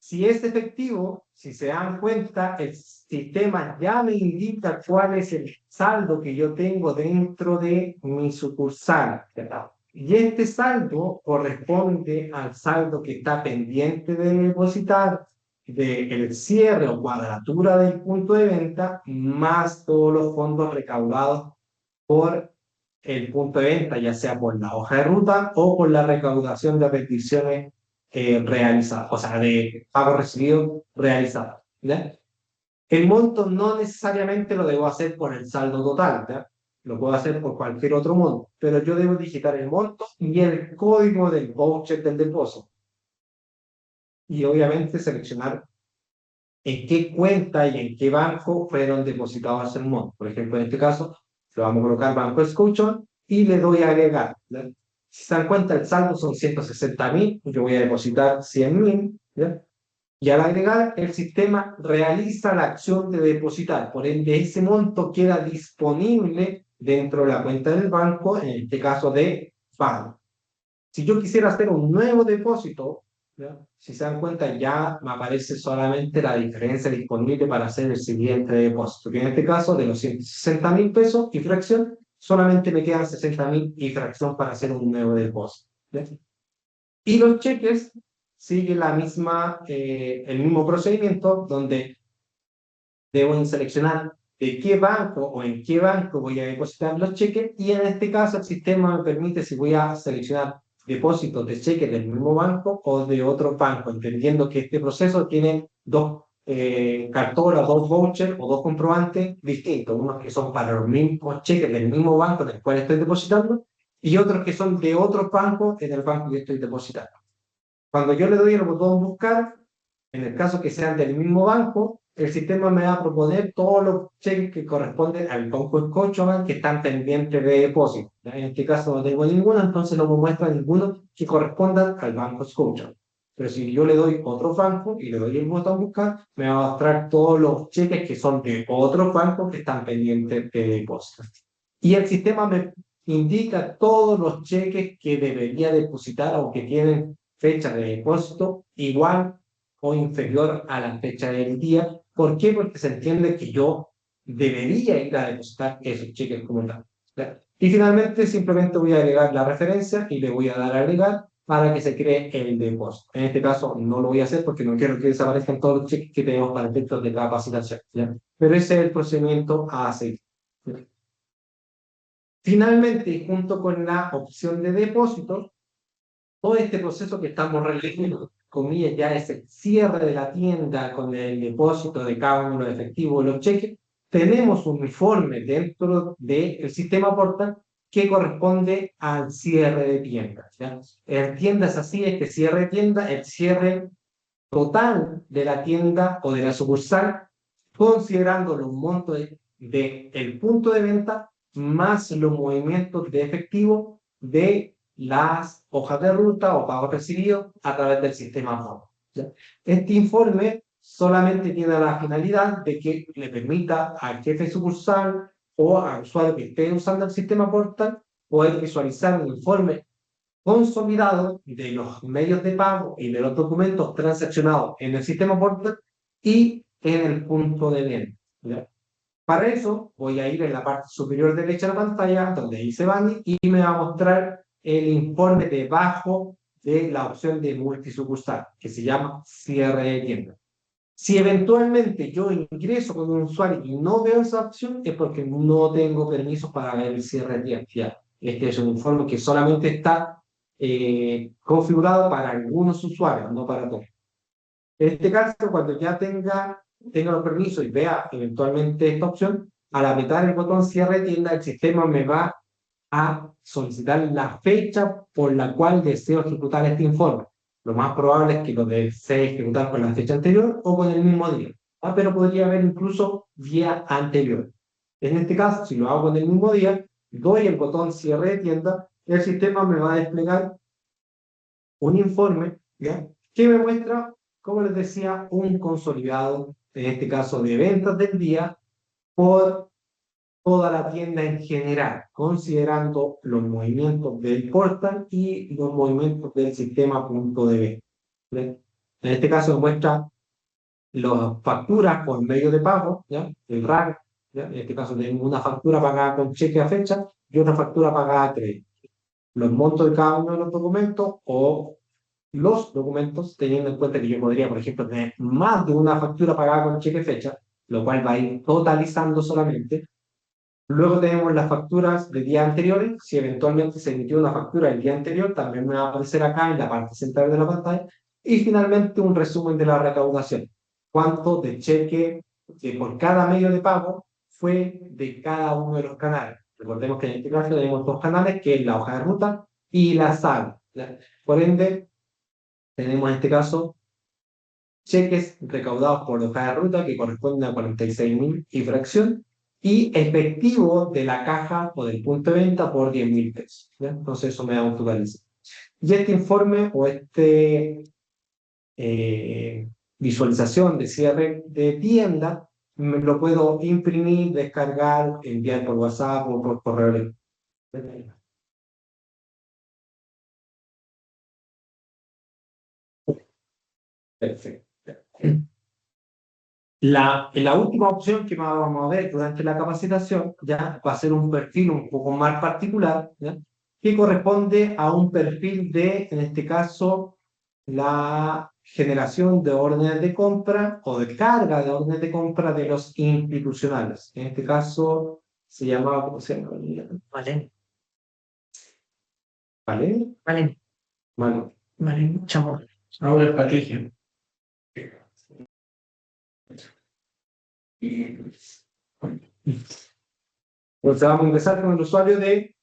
Si es efectivo, si se dan cuenta, el sistema ya me indica cuál es el saldo que yo tengo dentro de mi sucursal, ¿verdad? Y este saldo corresponde al saldo que está pendiente de depositar del cierre o cuadratura del punto de venta más todos los fondos recaudados por el punto de venta, ya sea por la hoja de ruta o por la recaudación de peticiones realizadas, o sea, de pagos recibidos realizados. ¿Ya? El monto no necesariamente lo debo hacer por el saldo total, ¿ya? Lo puedo hacer por cualquier otro monto, pero yo debo digitar el monto y el código del voucher del depósito. Y obviamente seleccionar en qué cuenta y en qué banco fueron depositados ese monto. Por ejemplo, en este caso, lo vamos a colocar Banco Scotiabank y le doy a agregar, ¿ya? Si se dan cuenta, el saldo son 160.000, yo voy a depositar 100.000, ¿ya? Y al agregar, el sistema realiza la acción de depositar. Por ende, ese monto queda disponible dentro de la cuenta del banco, en este caso de pago. Si yo quisiera hacer un nuevo depósito, ¿ya? Si se dan cuenta, ya me aparece solamente la diferencia disponible para hacer el siguiente depósito. Que en este caso, de los 160.000 pesos y fracción, solamente me quedan 60.000 y fracción para hacer un nuevo depósito. ¿Ya? Y los cheques siguen el mismo procedimiento, donde debo seleccionar de qué banco o en qué banco voy a depositar los cheques, y en este caso el sistema me permite si voy a seleccionar depósitos de cheques del mismo banco o de otro banco, entendiendo que este proceso tiene dos cartolas, dos vouchers o dos comprobantes distintos, unos que son para los mismos cheques del mismo banco del cual estoy depositando y otros que son de otros bancos en el banco que estoy depositando. Cuando yo le doy el botón buscar, en el caso que sean del mismo banco, el sistema me va a proponer todos los cheques que corresponden al banco Scotiabank que están pendientes de depósito. En este caso no tengo ninguno, entonces no me muestra ninguno que correspondan al banco Scotiabank. Pero si yo le doy otro banco y le doy el botón buscar, me va a mostrar todos los cheques que son de otros bancos que están pendientes de depósito. Y el sistema me indica todos los cheques que debería depositar o que tienen fecha de depósito igual o inferior a la fecha del día. ¿Por qué? Porque se entiende que yo debería ir a depositar esos cheques como tal. Y finalmente simplemente voy a agregar la referencia y le voy a dar a agregar para que se cree el depósito. En este caso no lo voy a hacer porque no quiero que desaparezcan todos los cheques que tenemos para efectos de capacitación, ¿ya? Pero ese es el procedimiento a seguir. Finalmente, junto con la opción de depósito, todo este proceso que estamos realizando, comillas, ya es el cierre de la tienda con el depósito de cada uno de los efectivos, los cheques, tenemos un informe dentro del sistema Portal que corresponde al cierre de tiendas. ¿Ya? En tiendas así, este cierre de tienda, el cierre total de la tienda o de la sucursal, considerando los montos del punto de venta más los movimientos de efectivo de las hojas de ruta o pagos recibidos a través del sistema POM. Este informe solamente tiene la finalidad de que le permita al jefe sucursal o al usuario que esté usando el sistema Portal poder visualizar un informe consolidado de los medios de pago y de los documentos transaccionados en el sistema Portal y en el punto de venta. ¿Ya? Para eso voy a ir en la parte superior derecha de la pantalla donde dice Bani y me va a mostrar el informe debajo de la opción de multisucursal que se llama cierre de tienda. Si eventualmente yo ingreso con un usuario y no veo esa opción es porque no tengo permiso para ver el cierre de tienda. ¿Ya? Este es un informe que solamente está configurado para algunos usuarios, no para todos. En este caso, cuando ya tenga los permisos y vea eventualmente esta opción, al apretar el botón cierre de tienda, el sistema me va a solicitar la fecha por la cual deseo ejecutar este informe. Lo más probable es que lo desee ejecutar con la fecha anterior o con el mismo día, pero podría haber incluso día anterior. En este caso, si lo hago con el mismo día, doy el botón cierre de tienda, el sistema me va a desplegar un informe, ¿ya? Que me muestra, como les decía, un consolidado, en este caso de ventas del día, por toda la tienda en general, considerando los movimientos del portal y los movimientos del sistema punto de venta. ¿Ven? En este caso me muestra las facturas por medio de pago, ¿ya? El RAC, ¿ya? En este caso tengo una factura pagada con cheque a fecha y otra factura pagada a crédito. Los montos de cada uno de los documentos o los documentos, teniendo en cuenta que yo podría, por ejemplo, tener más de una factura pagada con cheque fecha, lo cual va a ir totalizando solamente. Luego tenemos las facturas de días anteriores. Si eventualmente se emitió una factura el día anterior, también me va a aparecer acá en la parte central de la pantalla. Y finalmente un resumen de la recaudación. Cuánto de cheque por cada medio de pago fue de cada uno de los canales. Recordemos que en este caso tenemos dos canales, que es la hoja de ruta y la sala. Por ende, tenemos en este caso cheques recaudados por hoja de ruta que corresponden a 46.000 y fracción, y efectivo de la caja o del punto de venta por 10.000 pesos. ¿Ya? Entonces eso me da un total. Y este informe o visualización de cierre de tienda me lo puedo imprimir, descargar, enviar por WhatsApp o por correo electrónico. Perfecto. La última opción que vamos a ver durante la capacitación ya va a ser un perfil un poco más particular, ¿ya? Que corresponde a un perfil de, en este caso, la generación de órdenes de compra o de carga de órdenes de compra de los institucionales. En este caso se llama, ¿cómo se llama? Vale, ¿Vale? vale, Bueno, vale, chamo. Ahora es Patricia. pues vamos a empezar con el usuario de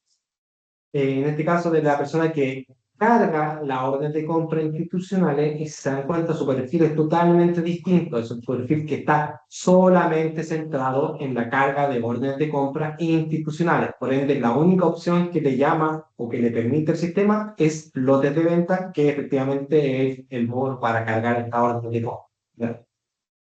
en este caso de la persona que carga la orden de compra institucionales, y se dan cuenta su perfil es totalmente distinto, es un perfil que está solamente centrado en la carga de órdenes de compra institucionales. Por ende, la única opción que le llama o que le permite el sistema es lotes de venta, que efectivamente es el modo para cargar esta orden de compra. ¿Ya?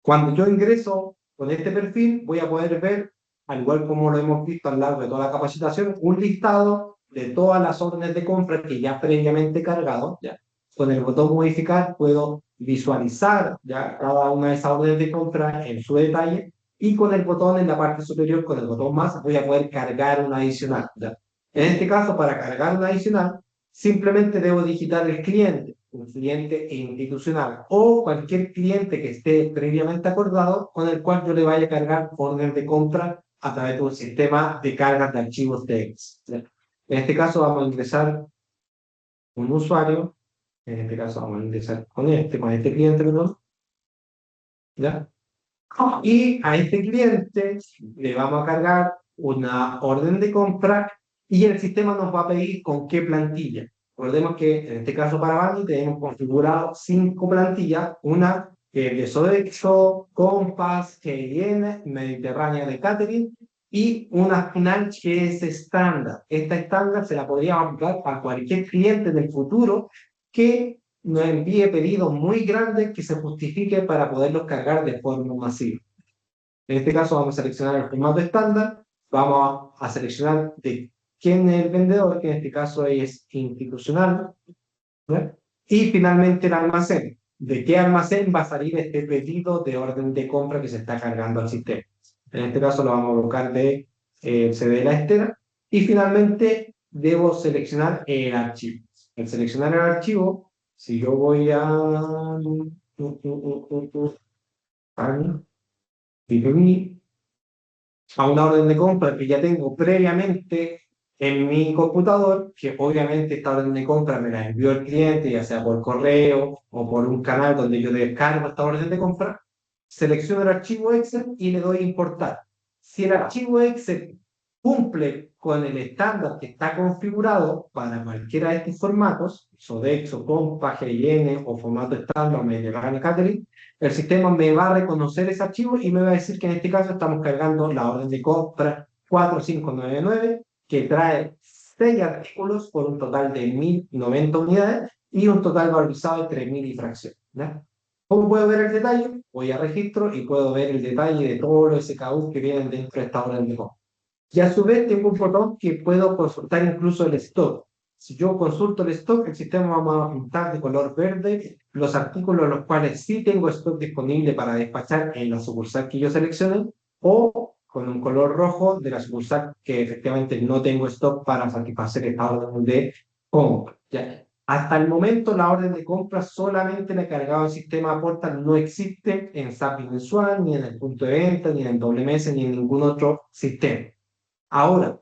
Cuando yo ingreso con este perfil, voy a poder ver, al igual como lo hemos visto a lo largo de toda la capacitación, un listado de todas las órdenes de compra que ya previamente he cargado. ¿Ya? Con el botón modificar puedo visualizar ya cada una de esas órdenes de compra en su detalle, y con el botón en la parte superior, con el botón más, voy a poder cargar una adicional. ¿Ya? En este caso, para cargar una adicional, simplemente debo digitar el cliente, un cliente institucional o cualquier cliente que esté previamente acordado con el cual yo le vaya a cargar orden de compra a través de un sistema de cargas de archivos TX. En este caso vamos a ingresar un usuario, en este caso vamos a ingresar con este cliente, perdón, ¿ya? Y a este cliente le vamos a cargar una orden de compra y el sistema nos va a pedir con qué plantilla. Recordemos que en este caso para Bani tenemos configurado 5 plantillas, una que es de Sodexo, Compass, GIN, Mediterránea de Catering, y una final que es estándar. Esta estándar se la podríamos aplicar a cualquier cliente del futuro que nos envíe pedidos muy grandes que se justifique para poderlos cargar de forma masiva. En este caso vamos a seleccionar el formato estándar, vamos a seleccionar de quién es el vendedor, que en este caso es institucional, ¿no? Y finalmente el almacén. ¿De qué almacén va a salir este pedido de orden de compra que se está cargando al sistema? En este caso lo vamos a colocar de CD de la estera, y finalmente debo seleccionar el archivo. Al seleccionar el archivo, si yo voy a a una orden de compra que ya tengo previamente en mi computador, que obviamente esta orden de compra me la envió el cliente, ya sea por correo o por un canal donde yo descargo esta orden de compra, selecciono el archivo Excel y le doy importar. Si el archivo Excel cumple con el estándar que está configurado para cualquiera de estos formatos, Sodexo, Compass, GIN o formato estándar, Mediterránea Catering, el sistema me va a reconocer ese archivo y me va a decir que en este caso estamos cargando la orden de compra 4599, que trae 6 artículos por un total de 1090 unidades y un total valorizado de 3000 y fracción. ¿Ya? ¿Cómo puedo ver el detalle? Voy a registro y puedo ver el detalle de todos los SKUs que vienen dentro de esta orden de compra. Y a su vez tengo un botón que puedo consultar incluso el stock. Si yo consulto el stock, el sistema va a pintar de color verde los artículos los cuales sí tengo stock disponible para despachar en la sucursal que yo seleccione, o con un color rojo de la sucursal que efectivamente no tengo stock para satisfacer esta orden de compra. ¿Ya? Hasta el momento la orden de compra solamente la he cargado en sistema Portal, no existe en SAP mensual, ni en el punto de venta, ni en el WMS, ni en ningún otro sistema. Ahora,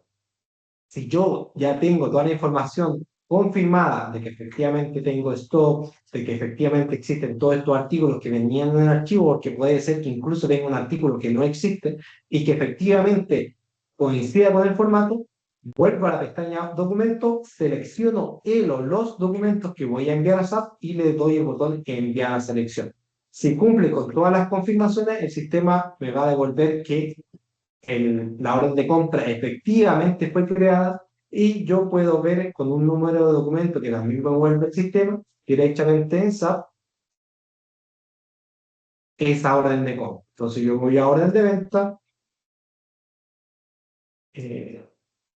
si yo ya tengo toda la información confirmada de que efectivamente tengo stock, de que efectivamente existen todos estos artículos que venían en el archivo, porque puede ser que incluso tenga un artículo que no existe y que efectivamente coincida con el formato, vuelvo a la pestaña documento, selecciono el o los documentos que voy a enviar a SAP y le doy el botón enviar a selección. Si cumple con todas las confirmaciones, el sistema me va a devolver que la orden de compra efectivamente fue creada y yo puedo ver con un número de documento que también me vuelve el sistema directamente en SAP esa orden de compra. Entonces yo voy a orden de venta, eh,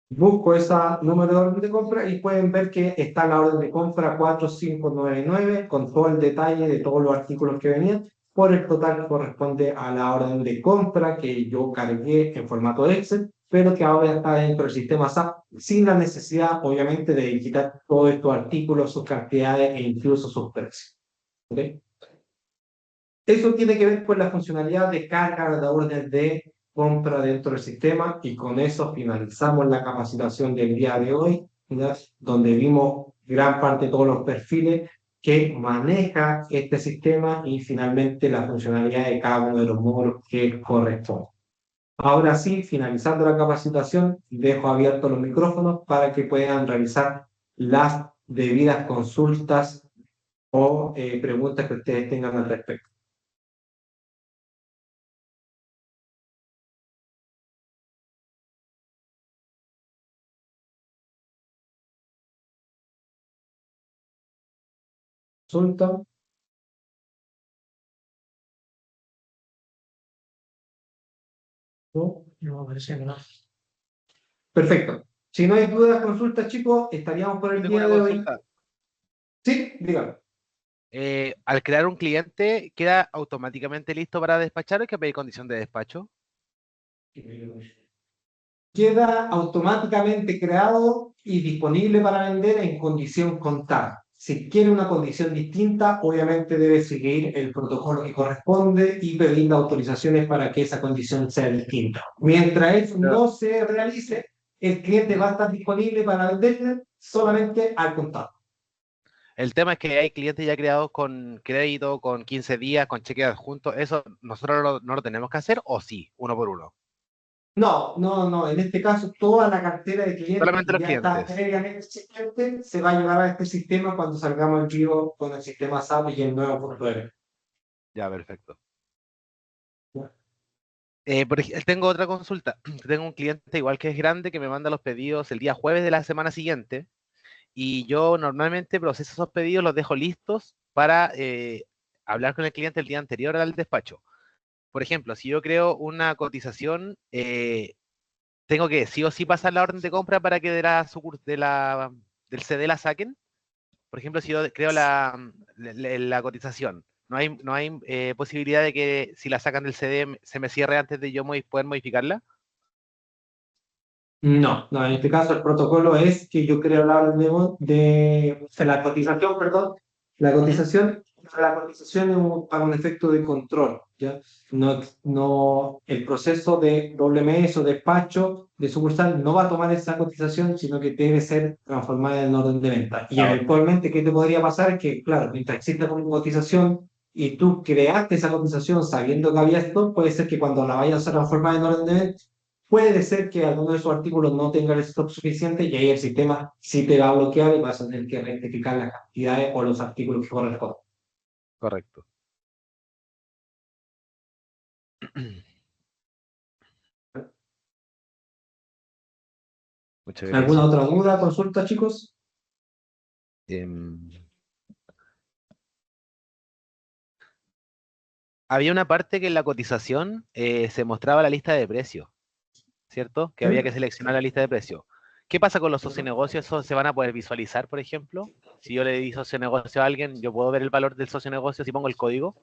busco ese número de orden de compra y pueden ver que está la orden de compra 4599 con todo el detalle de todos los artículos que venían por el total que corresponde a la orden de compra que yo cargué en formato Excel, pero que ahora está dentro del sistema SAP sin la necesidad, obviamente, de quitar todos estos artículos, sus cantidades e incluso sus precios. ¿Okay? Eso tiene que ver con la funcionalidad de carga de órdenes de compra dentro del sistema y con eso finalizamos la capacitación del día de hoy, ¿ya? Donde vimos gran parte de todos los perfiles que maneja este sistema y finalmente la funcionalidad de cada uno de los módulos que corresponde. Ahora sí, finalizando la capacitación, dejo abiertos los micrófonos para que puedan realizar las debidas consultas o preguntas que ustedes tengan al respecto. Consulta. ¿No? No, parece que no. Perfecto. Si no hay dudas, consultas, chicos, estaríamos por Yo el tengo día una de hoy. consulta. Sí, dígame. Al crear un cliente, ¿queda automáticamente listo para despachar o hay que pedir condición de despacho? Queda automáticamente creado y disponible para vender en condición contada. Si quiere una condición distinta, obviamente debe seguir el protocolo que corresponde y pedir las autorizaciones para que esa condición sea distinta. Mientras eso Pero no se realice, el cliente va a estar disponible para venderle solamente al contado. el tema es que hay clientes ya creados con crédito, con 15 días, con cheque adjunto. ¿Eso nosotros no lo tenemos que hacer o sí, uno por uno? No, no, no. En este caso, toda la cartera de clientes Solamente que los ya está clientes. previamente existente se va a llevar a este sistema cuando salgamos en vivo con el sistema SAP y el nuevo punto de venta. Ya, perfecto. Tengo otra consulta. Tengo un cliente igual que es grande que me manda los pedidos el día jueves de la semana siguiente y yo normalmente proceso esos pedidos, los dejo listos para hablar con el cliente el día anterior al despacho. Por ejemplo, si yo creo una cotización, tengo que sí o sí pasar la orden de compra para que del CD la saquen. Por ejemplo, si yo creo la cotización, no hay posibilidad de que si la sacan del CD se me cierre antes de yo poder modificarla. No, no, en este caso el protocolo es que yo creo la orden de la cotización, perdón, la Ujú. cotización, la cotización es para un efecto de control, ¿ya? No, no, el proceso de WMS o despacho de sucursal no va a tomar esa cotización, sino que debe ser transformada en orden de venta. Y Ah, eventualmente, ¿qué te podría pasar? Es que, claro, mientras exista como cotización y tú creaste esa cotización sabiendo que había esto, puede ser que cuando la vayas a transformar en orden de venta, puede ser que alguno de esos artículos no tenga el stock suficiente y ahí el sistema sí te va a bloquear y vas a tener que rectificar las cantidades o los artículos que corresponden. correcto. Muchas ¿Alguna gracias. otra duda, consulta, chicos? Em, Había una parte que en la cotización se mostraba la lista de precios, ¿cierto? Que había que ¿Sí? seleccionar la lista de precios. ¿Qué pasa con los socio-negocios? ¿Eso se van a poder visualizar, por ejemplo? Si yo le di socio-negocio a alguien, ¿yo puedo ver el valor del socio-negocio si pongo el código?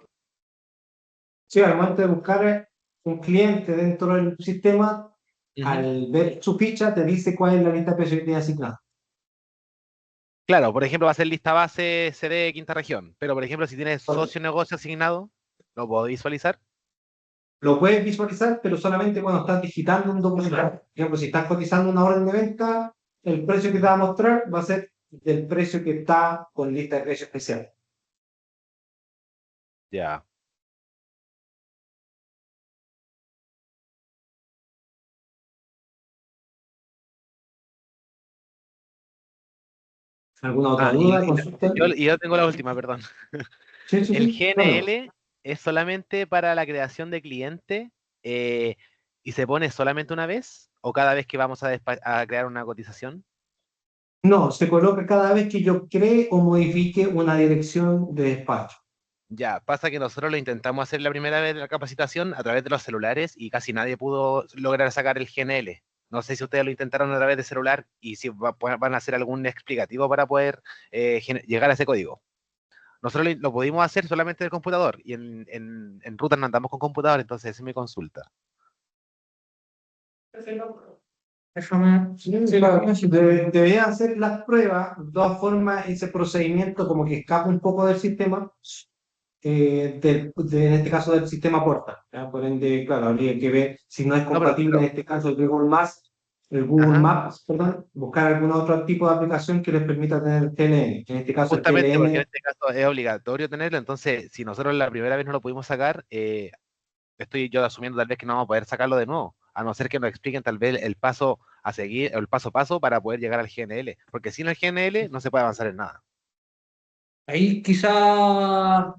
Sí, al momento de buscar un cliente dentro del sistema, Ujú. al ver su ficha te dice cuál es la lista de precios que tiene asignada. Claro, por ejemplo, va a ser lista base CD quinta región, pero por ejemplo, si tienes socio negocio asignado, ¿lo puedo visualizar? Lo puedes visualizar, pero solamente cuando estás digitando un documento. Por ejemplo, si estás cotizando una orden de venta, el precio que te va a mostrar va a ser del precio que está con lista de precio especial. Ya. ¿Alguna otra Ah, duda, consulta? y yo tengo la última, perdón. Sí, sí, El sí, claro. GNL es solamente para la creación de cliente eh, y se pone solamente una vez o cada vez que vamos a crear una cotización. No, se coloca cada vez que yo cree o modifique una dirección de despacho. Ya, pasa que nosotros lo intentamos hacer la primera vez de la capacitación a través de los celulares y casi nadie pudo lograr sacar el GNL. No sé si ustedes lo intentaron a través de celular y si van a hacer algún explicativo para poder llegar a ese código. Nosotros lo pudimos hacer solamente del computador y en ruta no andamos con computador, entonces esa es mi consulta. Sí, claro, debería hacer las pruebas. De todas formas, ese procedimiento como que escapa un poco del sistema, en este caso del sistema Porta. ¿Ya? Por ende, claro, habría que ver si no es No, compatible en este caso el Google ajá, Maps, perdón, buscar algún otro tipo de aplicación que les permita tener TLN. En este caso el justamente porque en TLN, este caso es obligatorio tenerlo, entonces si nosotros la primera vez no lo pudimos sacar, estoy yo asumiendo tal vez que no vamos a poder sacarlo de nuevo, a no ser que nos expliquen tal vez el paso a seguir, el paso a paso para poder llegar al GNL, porque sin el GNL no se puede avanzar en nada. Ahí quizá,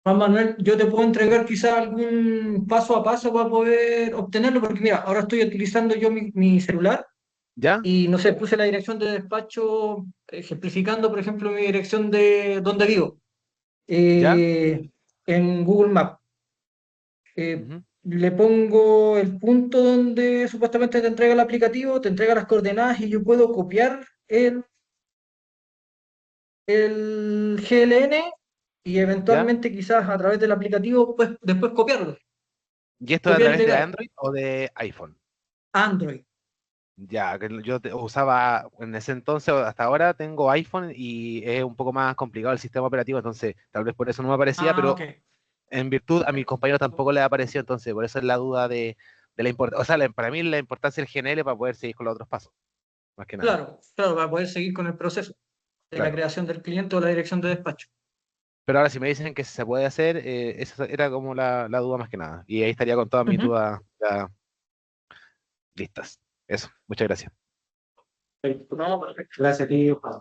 Juan Manuel, yo te puedo entregar quizá algún paso a paso para poder obtenerlo, porque mira, ahora estoy utilizando yo mi celular ¿Ya? y no sé, puse la dirección de despacho ejemplificando, por ejemplo, mi dirección de donde vivo ¿Ya? en Google Maps. Ujú. Le pongo el punto donde supuestamente te entrega el aplicativo, te entrega las coordenadas y yo puedo copiar el GLN y ¿Ya? eventualmente quizás a través del aplicativo pues después copiarlo. ¿Y esto es a Copiar través de ilegal. Android o de iPhone? Android. Ya, que yo usaba en ese entonces, o hasta ahora tengo iPhone y es un poco más complicado el sistema operativo, entonces tal vez por eso no me aparecía, Ah, pero ok. en virtud a mis compañeros tampoco les apareció, entonces por eso es la duda de la importancia, o sea, para mí la importancia del GNL para poder seguir con los otros pasos, más que nada, Claro, claro, para poder seguir con el proceso de la claro. creación del cliente o la dirección de despacho. Pero ahora si me dicen que se puede hacer, esa era como la duda más que nada, y ahí estaría con todas mis Ujú. dudas ya listas. Eso, muchas gracias. no, perfecto. Gracias a ti, Juan.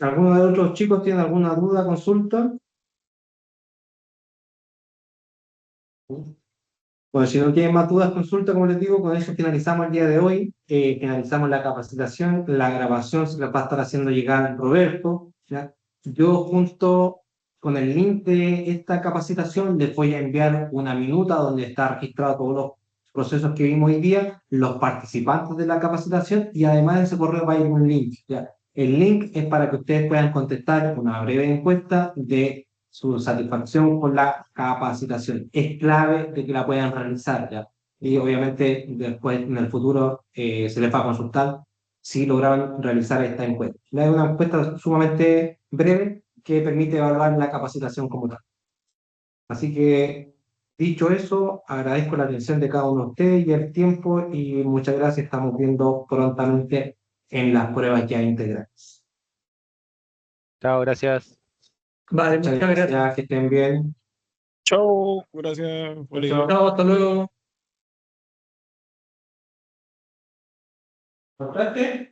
¿Alguno de los otros chicos tiene alguna duda, consulta? Bueno, si no tienen más dudas, consulta, como les digo, con eso finalizamos el día de hoy. Finalizamos la capacitación, la grabación se la va a estar haciendo llegar Roberto. ¿Ya? Yo junto con el link de esta capacitación les voy a enviar una minuta donde está registrado todos los procesos que vimos hoy día, los participantes de la capacitación y además en ese correo va a ir un link. ¿Ya? El link es para que ustedes puedan contestar una breve encuesta de su satisfacción con la capacitación. Es clave de que la puedan realizar ya. Y obviamente después en el futuro se les va a consultar si lograron realizar esta encuesta. Es una encuesta sumamente breve que permite evaluar la capacitación como tal. Así que, dicho eso, agradezco la atención de cada uno de ustedes y el tiempo y muchas gracias. Estamos viendo prontamente en las pruebas ya integrales. Chao, gracias. Vale, Muchas muchas gracias. gracias, que estén bien. Chao, gracias, Felipe. Chao. Chao, hasta luego. ¿Notaste?